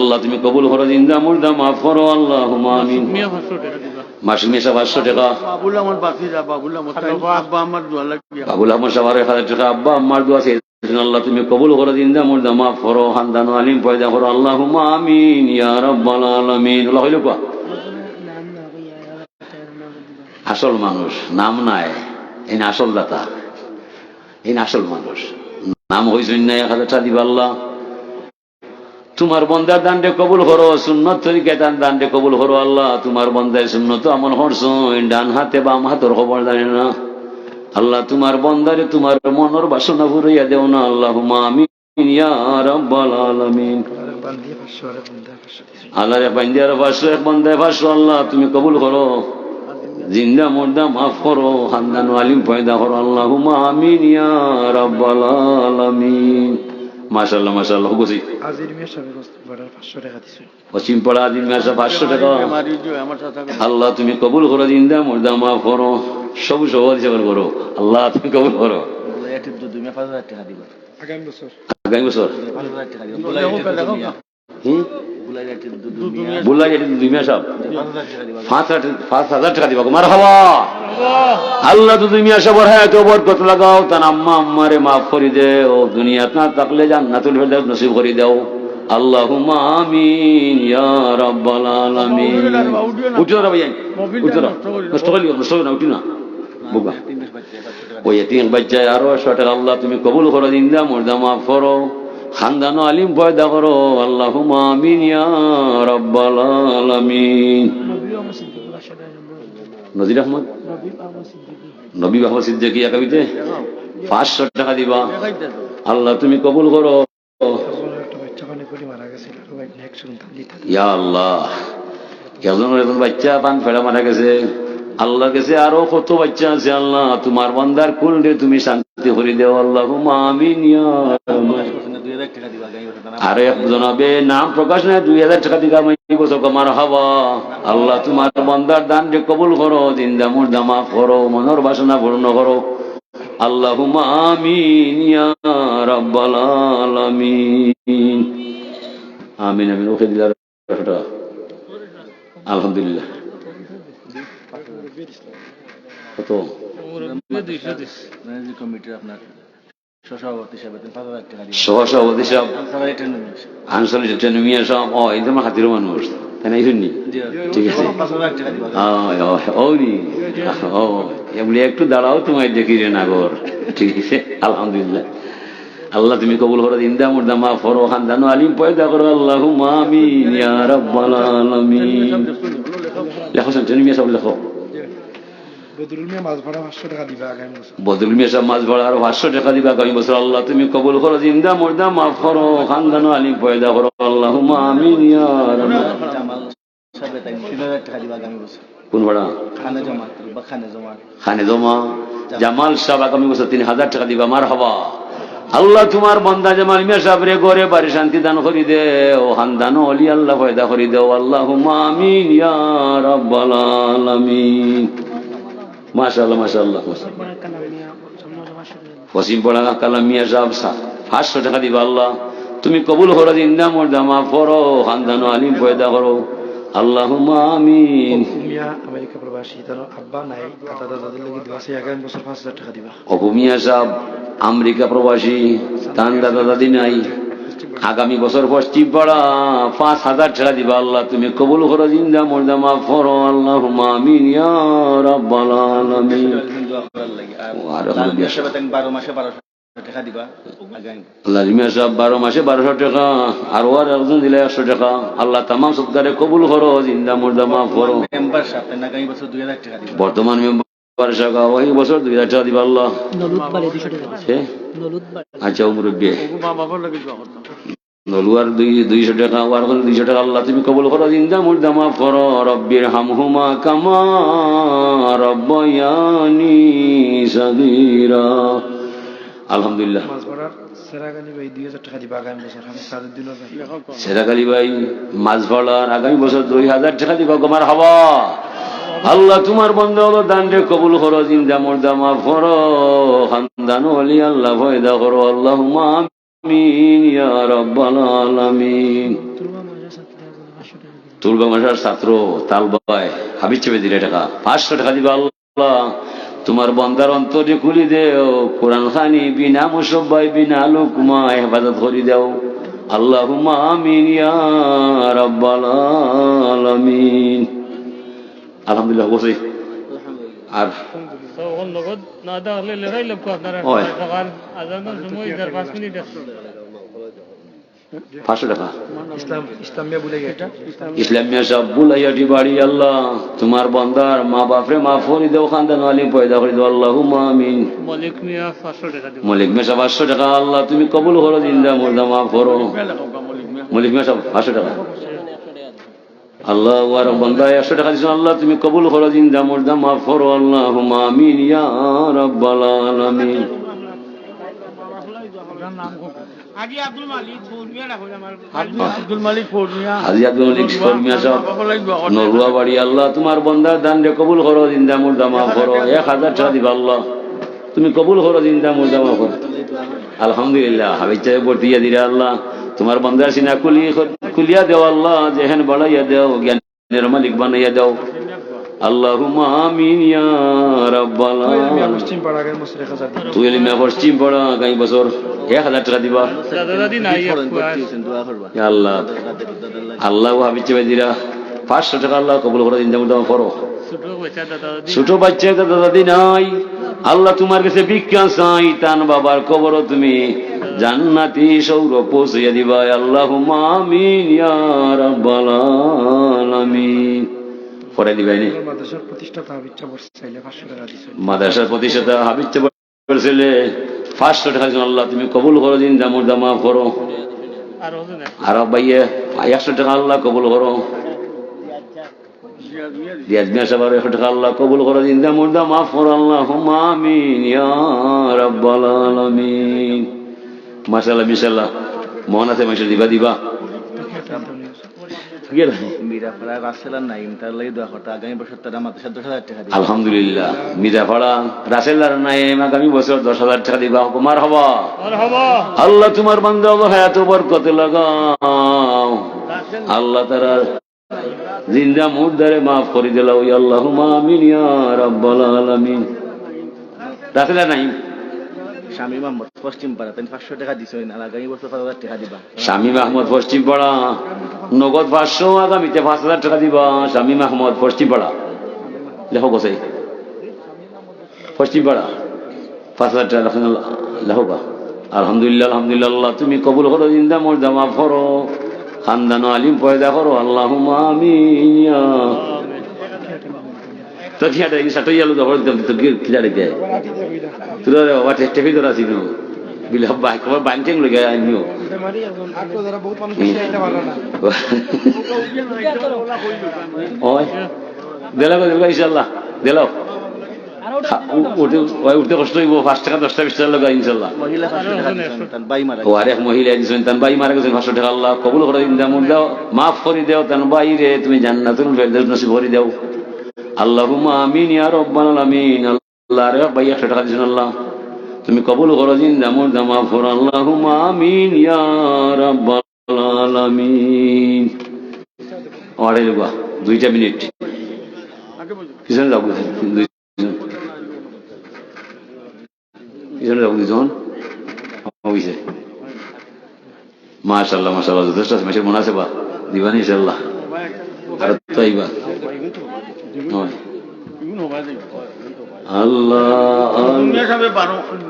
আল্লাহ তুমি কবুল করো, জিন্দা মুর্দা মাফ করো, আল্লাহুম্মা আমিন। মাসুম মিয়া 500 টাকা, বাবুল আহমদ বাফিজা, বাবুল আহমদ আব্বা আম্মার দোয়া লাগি, বাবুল আহমদ সাহেবের 1,000 টাকা আব্বা আম্মার দোয়া চেয়েছেন, আল্লাহ তুমি কবুল করো, জিন্দা মুর্দা মাফ করো, খানদান ও আলিম পয়দা করো, আল্লাহুম্মা আমিন ইয়া রাব্বাল আলামিন। আল্লাহ হইল কোয়া আসল মানুষ নাম নাই, এই আসল দাতা, এই আসল মানুষ নাম হইছেন না 1,000 টাকা দিবা। আল্লাহ তোমার বন্দার দান্ডে কবুল করো, সুন্নত তরিকায় দান্ডে কবুল করো। আল্লাহ তোমার বন্দায় সুন্নত আমল করছো, ডান হাতে বাম হাতের খবর জানে না। আল্লাহ তোমার বন্দারে তোমার মনের বাসনা ফুরাইয়া দেও না, আল্লাহুম্মা আমিন ইয়া রাব্বাল আলামিন। আল্লাহ রে বান্দার 500 এক বন্দায় 500 আল্লাহ তুমি কবুল করো, জিন্দা মুর্দা মাফ করো, খানদান আলিম পয়দা করো, আল্লাহুম্মা আমিন ইয়া রাব্বাল আলামিন। মাশাআল্লাহ মাশাআল্লাহ হুকুসি আজির মিয়া সাহেব 500 টাকা দিছে। পশ্চিম পাড়া আজির মিয়া 500 টাকা আল্লাহ তুমি কবুল করো, জিন্দা মুর্দা মাফ করো, সব সহজ সেবার করো, আল্লাহ তুমি কবুল করো। 5,000 টাকা দিবা আগামী বছর, আগামী বছর 5,000 টাকা দিবা। বুলাই যেটি দুনিয়া সব 5,000 টাকা দিবা কুমার হওয়া। আল্লাহ তো দুনিয়া সবর হ্যাঁ তো বরকত লাগাও, তার আম্মা আম্মারে মাফ করে দেও, দুনিয়া না থাকলে জান্নাতুল ফেরদাউস নসিব করে দাও, আল্লাহুম্মা আমিন ইয়া রাব্বাল আলামিন। উঠো রে ভাই, উঠো না, নষ্ট না উঠি না বুবা। ওই এতিম বাচ্চা আরো 100 টাকা আল্লাহ তুমি কবুল করো, জিন্দা মুর্দা মাফ করো, খানদান আলিম পয়দা করো, আল্লাহুম্মা আমিন ইয়া রাব্বাল আলামিন। নজির আহমদ নবী আহমদ সিদ্দিকী কবিতে 500 টাকা দিবা, আল্লাহ তুমি কবুল করো। ইয়া আল্লাহ একজন বাচ্চা পান ফেড়া মারা গেছে, আল্লাহ গেছে আরো কত বাচ্চা আছে, আল্লাহ তোমার বান্দার কুল রে তুমি শান্তি করে দেও, আল্লাহুম্মা আমিন ইয়া 2000 টাকা দিবা আগামী বছর না আরে জনাবে নাম প্রকাশ না 2000 টাকা দিগা মাই বছর কমার হাওয়া আল্লাহ তোমার বান্দার দান যে কবুল করো জিন্দা মুর্দা মাফ করো মনের বাসনা পূর্ণ করো আল্লাহুম্মা আমিন ইয়া রাব্বাল আলামিন আমিন আমিন ওকে দিলার কথা আলহামদুলিল্লাহ কত ম্যানেজিং কমিটির আপনার সহসভাপতি হিসাবে 5000 টাকা দিবা সহসভাপতি সাহেব সবাই এটা নিয়ে আনসারি টেনুমিয়া সাহেব ও এই তোমার হাতির মানুষ তাই না শুনি ঠিক আছে 5000 টাকা দিবা ওই ও এমনি একটু দাঁড়াও তোমায় দেখি রে নাগর ঠিক আছে আলহামদুলিল্লাহ আল্লাহ তুমি কবুল করো ইন্দা মুর্দা মা ফরো খানদানো আলিম পয়দা করো আল্লাহুম্মা আমিন ইয়া রাব্বাল আলামিন লেখো টেনুমিয়া সব লেখো বদরুল মিয়া মাছ ভাড়া 500 টাকা দিবা আগামী বছর বদরুল মিয়া সাহেব মাছ ভাড়া আরো 500 টাকা দিবা আগামী বছর আল্লাহ তুমি কবুল করো জিন্দা মুর্দা মাফ করো খানদানো আলিম পয়দা করো আল্লাহুম্মা আমিন ইয়া রাব্বাল জামাল সাহেব তাই 3000 টাকা দিবা আগামী বছর কোন ভাড়া খানে জমা বা খানে জমা খানে জমা জামাল সাহেব আগামী বছর 3000 টাকা দিবা মারহাবা আল্লাহ তোমার বান্দা জামাল মিয়া সাহেব রে ঘরে বাড়ি শান্তি দান করি দে ও খানদানো ওলি আল্লাহ পয়দা করি দেও আল্লাহুম্মা আমিন ইয়া রাব্বাল আলামিন মাশাআল্লাহ মাশাআল্লাহ ওয়াসিম পড়া কালাম মিয়া সাহেব 500 টাকা দিবা আল্লাহ তুমি কবুল করো জিন্দা মুর্দা মাফ করো খানদানো আলিম পয়দা করো আল্লাহুম্মা আমিন মিয়া আমেরিকা প্রবাসী তার আব্বা নাই দাদা দাদাদের লাগি দিবা সে আগামী বছর 5000 টাকা দিবা অপু মিয়া সাহেব আমেরিকা প্রবাসী তান দাদা দাদি নাই আগামী বছর পশ্চিম পাড়া 5000 টাকা দিবা আল্লাহ তুমি কবুল করো জিন্দা মুর্দা মাফ করো আল্লাহুম্মা আমিন ইয়া রাব্বাল আলামিন দোয়া করার লাগি আর আর লাল মিয়া সাহেব তাই 12 মাসে 1200 টাকা দিবা আগামী লালিমিয়া সাহেব 12 মাসে 1200 টাকা আর ওর একজন দিলে 100 টাকা আল্লাহ তামাম সদকারে কবুল করো জিন্দা মুর্দা মাফ করো মেম্বার সাহেব তাই আগামী বছর 2000 টাকা দিবা বর্তমান মেম্বার টাকা ওই বছর 2000 টাকা দিবা আল্লাহ আচ্ছা মুরব্বী ওগো মা বাবার লাগে দোয়া করতাম নলুয়ার 200 টাকা আর 200 টাকা আল্লাহ তুমি কবুল করো জিন্দা মুর্দা মাফ করো রব্বির হামহুমা কামা রব্বায়ানি সাগীরা আলহামদুলিল্লাহ মাছ ভাড়ার সেরাগানি ভাই 2000 টাকা দিবা আগামী বছর আমি কাদের দিল ভাই সেরাকালি ভাই মাছ ভাড়ার আগামী বছর 2000 টাকা দিবা গোমার হাওয়া আল্লাহ তোমার বন্ধ হলো দান রে কবুল করো জিন্দা মুর্দা মাফ করো খানদান ওলি আল্লাহ পয়দা করো আল্লাহুম্মা আমিন ইয়া রাব্বাল আলামিন তুলবা মাসার ছাত্র তালবাই হাবিব চেপে দিলে টাকা 500 টাকা দিবা আল্লাহ তোমার বন্দার অন্তরে খুলি দেও কোরআন খানি বিনা মুসব্বাই বিনা লুকমা হেফাজত করি দেও আল্লাহুম্মা আমিন ইয়া রাব্বাল আলামিন আলহামদুলিল্লাহ বসে আর লগত না দাঁড়ালে লেরাই লাগবো আপনারা ওই। সকাল আজানের সময় 5 মিনিট 500 টাকা ইসলাম মিয়া বলে গেটা ইসলামিয়া সব বুলাইয়াটি বাড়ি আল্লাহ তোমার বন্দার মা বাপরে মা ফরি দেও খানদান আলিম পয়দা করে দেও আল্লাহুম্মা আমিন মালিক মিয়া 500 টাকা দিব মলিক মেশা 500 টাকা আল্লাহ তুমি কবুল করো জিন্দা মুর্দা মাফ করো মলিক মেশা 500 টাকা আল্লাহ ওয়ার বান্দা 100 টাকা দিছো আল্লাহ তুমি কবুল করো জিন্দা মুর্দা মাফ করো আল্লাহুম্মা আমিন ইয়া রাব্বাল আলামিন আজি আব্দুল মালিক ফৌরমিয়া রাখো আমার আব্দুল মালিক ফৌরমিয়া হাজি আব্দুল মালিক ফরমিয়া সব বাবার লাগে দোয়া করতাম নরুয়া বাড়ি আল্লাহ তোমার বন্দার দান রে কবুল করো জিন্দা মুর্দা মাফ করো 1000 টাকা দিবা আল্লাহ তুমি কবুল করো জিন্দা মুর্দা মাফ করো আলহামদুলিল্লাহ হাবিব চাই বর্তিয়া দিরা আল্লাহ তোমার বন্দার সিনা কুলিয়া দেও আল্লাহ জেহেন বাড়াইয়া দেও জ্ঞানের মালিক বানাইয়া দেও আল্লাহুম্মা আমিন ইয়া রাব্বাল আলামিন পশ্চিম পাড়া আগামী বছর 1000 দিবা তুই এলি মেয়ে পশ্চিম পড়া আগামী বছর 1000 টাকা দিবা দাদা দাদি নাই দোয়া করবা ইয়া আল্লাহ আল্লাহ হাবিব চাই দিরা 500 টাকা আল্লাহ কবুল করে জিন্দা মুর্দা মাফ করো ছোট বাচ্চা দাদা দাদি ছোট বাচ্চা দাদা দাদি নাই আল্লাহ তোমার কাছে ভিক্ষা চাই তান বাবার কবর তুমি জান্নাতি সৌর পৌঁছাইয়া দিবা আল্লাহুম্মা আমিন ইয়া রাব্বাল আলামিন পরে দিবাই নি মাদ্রাসার প্রতিষ্ঠাতা ইচ্ছা বসে চাইলে 500 টাকা দিছে মাদ্রাসার প্রতিষ্ঠাতা হাবিব বলছিলে 500 টাকা দিন আল্লাহ তুমি কবুল করো দিন জামুর জামা করো আর হবে না আর ভাইয়ে 100 টাকা আল্লাহ কবুল করো দিয়াজ মিয়া সাহেব 100 টাকা আল্লাহ কবুল করো দিন জামুর জামা করো আল্লাহুম্মা আমিন ইয়া রাব্বাল আলামিন মাশাআল্লাহ বিশাল্লাহ মন আছে মাসে দিবা দিবা মিরাপাড়া রাসেলার নাইম তার লাগে দোয়া করতে আগামী বছর তারা মাদ্রাসা 10,000 টাকা দিবে। আলহামদুলিল্লাহ মিরাপাড়া রাসেল্লার নাইম আগামী বছর 10,000 টাকা দিবা কুমার হবা আল্লাহ তোমার বান্দা হায়াত বরকতে লাগাও আল্লাহ তারা জিন্দা মুর্দারে মাফ করে দিলাও আল্লাহুম্মা আমিন ইয়া রাব্বাল আলামিন। রাসেল্লার নাইম স্বামী মোহাম্মদ পশ্চিম পাড়া তাই 500 টাকা দিছেন আর আগামী বছর 5,000 টাকা দিবা। শামীম আহমদ পশ্চিম পাড়া নগদ 500 আগামীতে 5,000 টাকা দিবা। শামীম আহমদ পশ্চিম পাড়া লেখো গোসাই পশ্চিম পাড়া 5,000 টাকা লেখো গা। আলহামদুলিল্লাহ আলহামদুলিল্লাহ আল্লাহ তুমি কবুল করো জিন্দা মর্দা মাফ করো খানদান আলিম পয়দা করো আল্লাহুম্মা আমিন ইয়া তো কি আটা ইনসাটো ইয়ালো দহর তো কি খিলাড়ি দেয় তুরা বাবা টেস্টে ফি ধরা ছিল বিলে বাইক আমার বাইকিং লগে আইনিও ওই দেলা দেলা ইনশাআল্লাহ দেলাও উঠতে কষ্ট হইব 5 টাকা 10 টাকা 20 টাকা লাগা ইনশাআল্লাহ। মহিলা 500 টাকা দিছেন তার বাই মারা ও আরেক মহিলা দিছেন তান ভাই মারা গেছেন 500 টাকা আল্লাহ কবুল করে দিন দাও মাফ করে দাও তান ভাই রে তুমি জান্নাতুল ফেরদৌস নসিব করে দাও আল্লাহুম্মা আমিন ইয়া রাব্বাল আলামিন। আল্লাহ রে ভাই 100 টাকা দিছেন আল্লাহ তুমি কবুল করো জিন্দা মুর্দা মাফ করো আল্লাহুম্মা আমিন ইয়া রাব্বাল আলামিন। আরে লগা 2 মিনিট কিসেন যাবো কিসেন যাবো দুজন হইছে মাশাআল্লাহ মাশাআল্লাহ যথেষ্ট মাসের মনে আছে বা দিবানি ইনশাআল্লাহ আর তাইবা আল্লাহ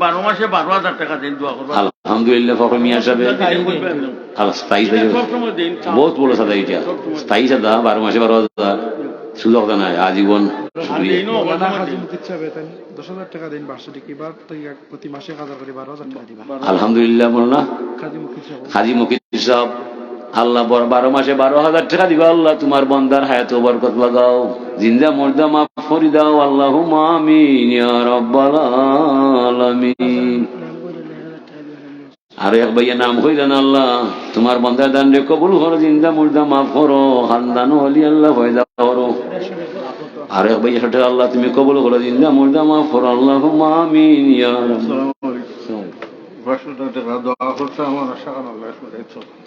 বারো মাসে 12,000 টাকা দিন দোয়া করবো আলহামদুলিল্লাহ ফখর মিয়া সাহেব স্থায়ী বহুত বড় সাদা এটা স্থায়ী সাদা 12 মাসে 12,000 সুযোগ নাই আজীবন 10,000 টাকা দিন বার্ষিক এবার প্রতি মাসে 1,000 করে 12,000 টাকা দিবা। আলহামদুলিল্লাহ বলনা হাজি মুকিদ সাহেব আল্লাহ 12 মাসে 12,000 টাকা দিবা আল্লাহ তোমার বান্দার হায়াত বরকত লাগাও জিন্দা মুর্দা মাফ করে দাও আল্লাহুম্মা আমিন ইয়া রাব্বাল আলামিন। আর এক ভাইয়া নাম কইলেন আল্লাহ তোমার বান্দার দান রে কবুল করো জিন্দা মুর্দা মাফ করো খানদান ওলি আল্লাহ পয়দা করো। আর এক ভাইয়া সেটা আল্লাহ তুমি কবুল করো জিন্দা মুর্দা মাফ করো আল্লাহুম্মা আমিন ইয়া রাব্বাল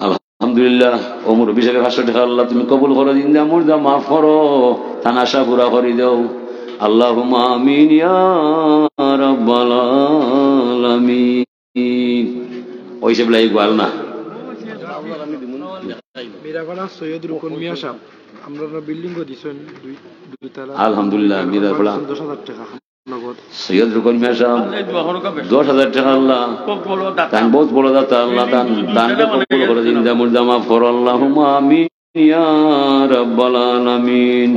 আলহামদুলিল্লাহ ওমর বিশাখের 500 টাকা আল্লাহ তুমি কবুল করো জিন্দা মুর্দা মাফ করো তার আশা পুরা করে দাও আল্লাহুম্মা আমিন ইয়া রাব্বাল আলামিন। ওই সব লাই গোয়াল না মিরাপাড়া সৈয়দ রুকন মিয়া সাহেব আমরা বিল্ডিং করে দিছেন দুই তালা আলহামদুলিল্লাহ মিরাপাড়া 10,000 টাকা নগদ সৈয়দ রুকন মিয়া সাহেব 10,000 টাকা আল্লাহ তান বহুত বড় দাতা আল্লাহ তান দান কবুল করে জিন্দা মুর্দা মাফ করো আল্লাহুম্মা আমিন ইয়া রাব্বাল আলামিন।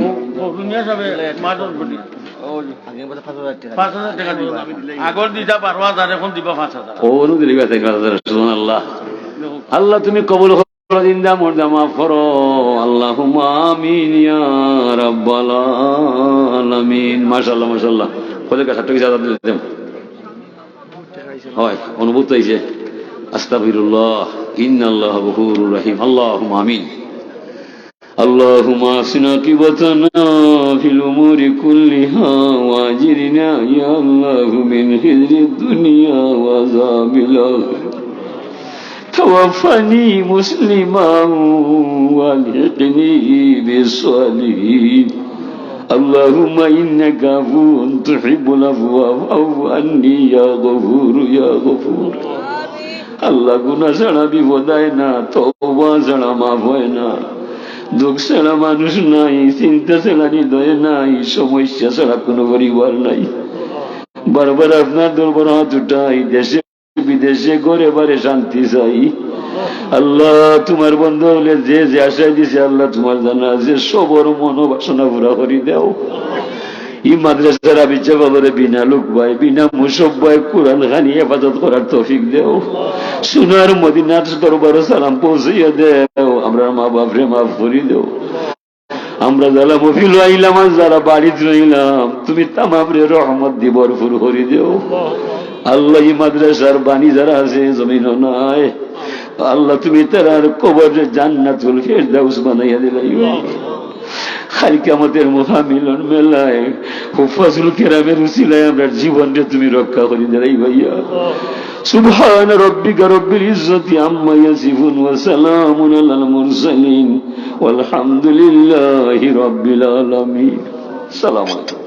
আগর দিতা 12,000 এখন দিবা 5,000 ও নু দিলিবা 5,000 সুবহানাল্লাহ আল্লাহ তুমি কবুল করো জিন্দা মুর্দা মাফ করো আল্লাহুম্মা আমিন ইয়া রাব্বাল আলামিন। মাশাআল্লাহ মাশাআল্লাহ কলে কা 60 টাকা দিলাম হয় অনুভূত হইছে আস্তাগফিরুল্লাহ ইন্নাল্লাহা গফুরুর রহিম আল্লাহুম্মা আমিন। اللهم اصلح عاقبتنا في الأمور كلها واجرنا يا الله من خزي الدنيا وعذاب الآخرة توفني مسلما والحقني بالصالحين اللهم إنك عفو تحب العفو فاعف عني يا غفور يا غفور আল্লাহ গুনাহ ছাড়া বিপদ হয় না তওবা ছাড়া মাফ হয় না দুঃখ ছাড়া মানুষ নাই চিন্তা ছাড়া হৃদয়ে নাই সমস্যা ছাড়া কোনো পরিবার নাই বারবার আপনার দরবার হাত উঠাই দেশে বিদেশে ঘরে বারে শান্তি চাই আল্লাহ তোমার বন্ধু হলে যে যে আশায় দিছে আল্লাহ তোমার জানা আছে সবর মনোবাসনা পুরা করে দাও এই মাদ্রাসার আবিচ্ছা বাবারে বিনা লোক ভাই বিনা মুসব ভাই কোরআন খানি হেফাজত করার তৌফিক দেও সোনার মদিনার দরবারে সালাম পৌঁছাইয়া দেও আমরা মা বাপরে মাফ করে দেও আমরা যারা মফিল আইলাম আর যারা বাড়িতে রইলাম তুমি তামামরে রহমত দি ভরপুর করে দেও আল্লাহ এই মাদ্রাসার বাণী যারা আছে জমিন নাই আল্লাহ তুমি তার কবরে জান্নাতুল ফেরদাউস বানাইয়া দিলাই কালকে আমাদের মহামিলন মেলায় হুফাজুল কেরামের উসিলায় আমরা জীবনটা তুমি রক্ষা করে দিলাই ভাইয়া সুবহান রাব্বিকা রব্বিল ইজ্জাতি আম্মা ইয়াসিফুন ওয়া সালামুন আলাল মুরসালিন ওয়ালহামদুলিল্লাহি রাব্বিল আলামিন। আসসালামু আলাইকুম।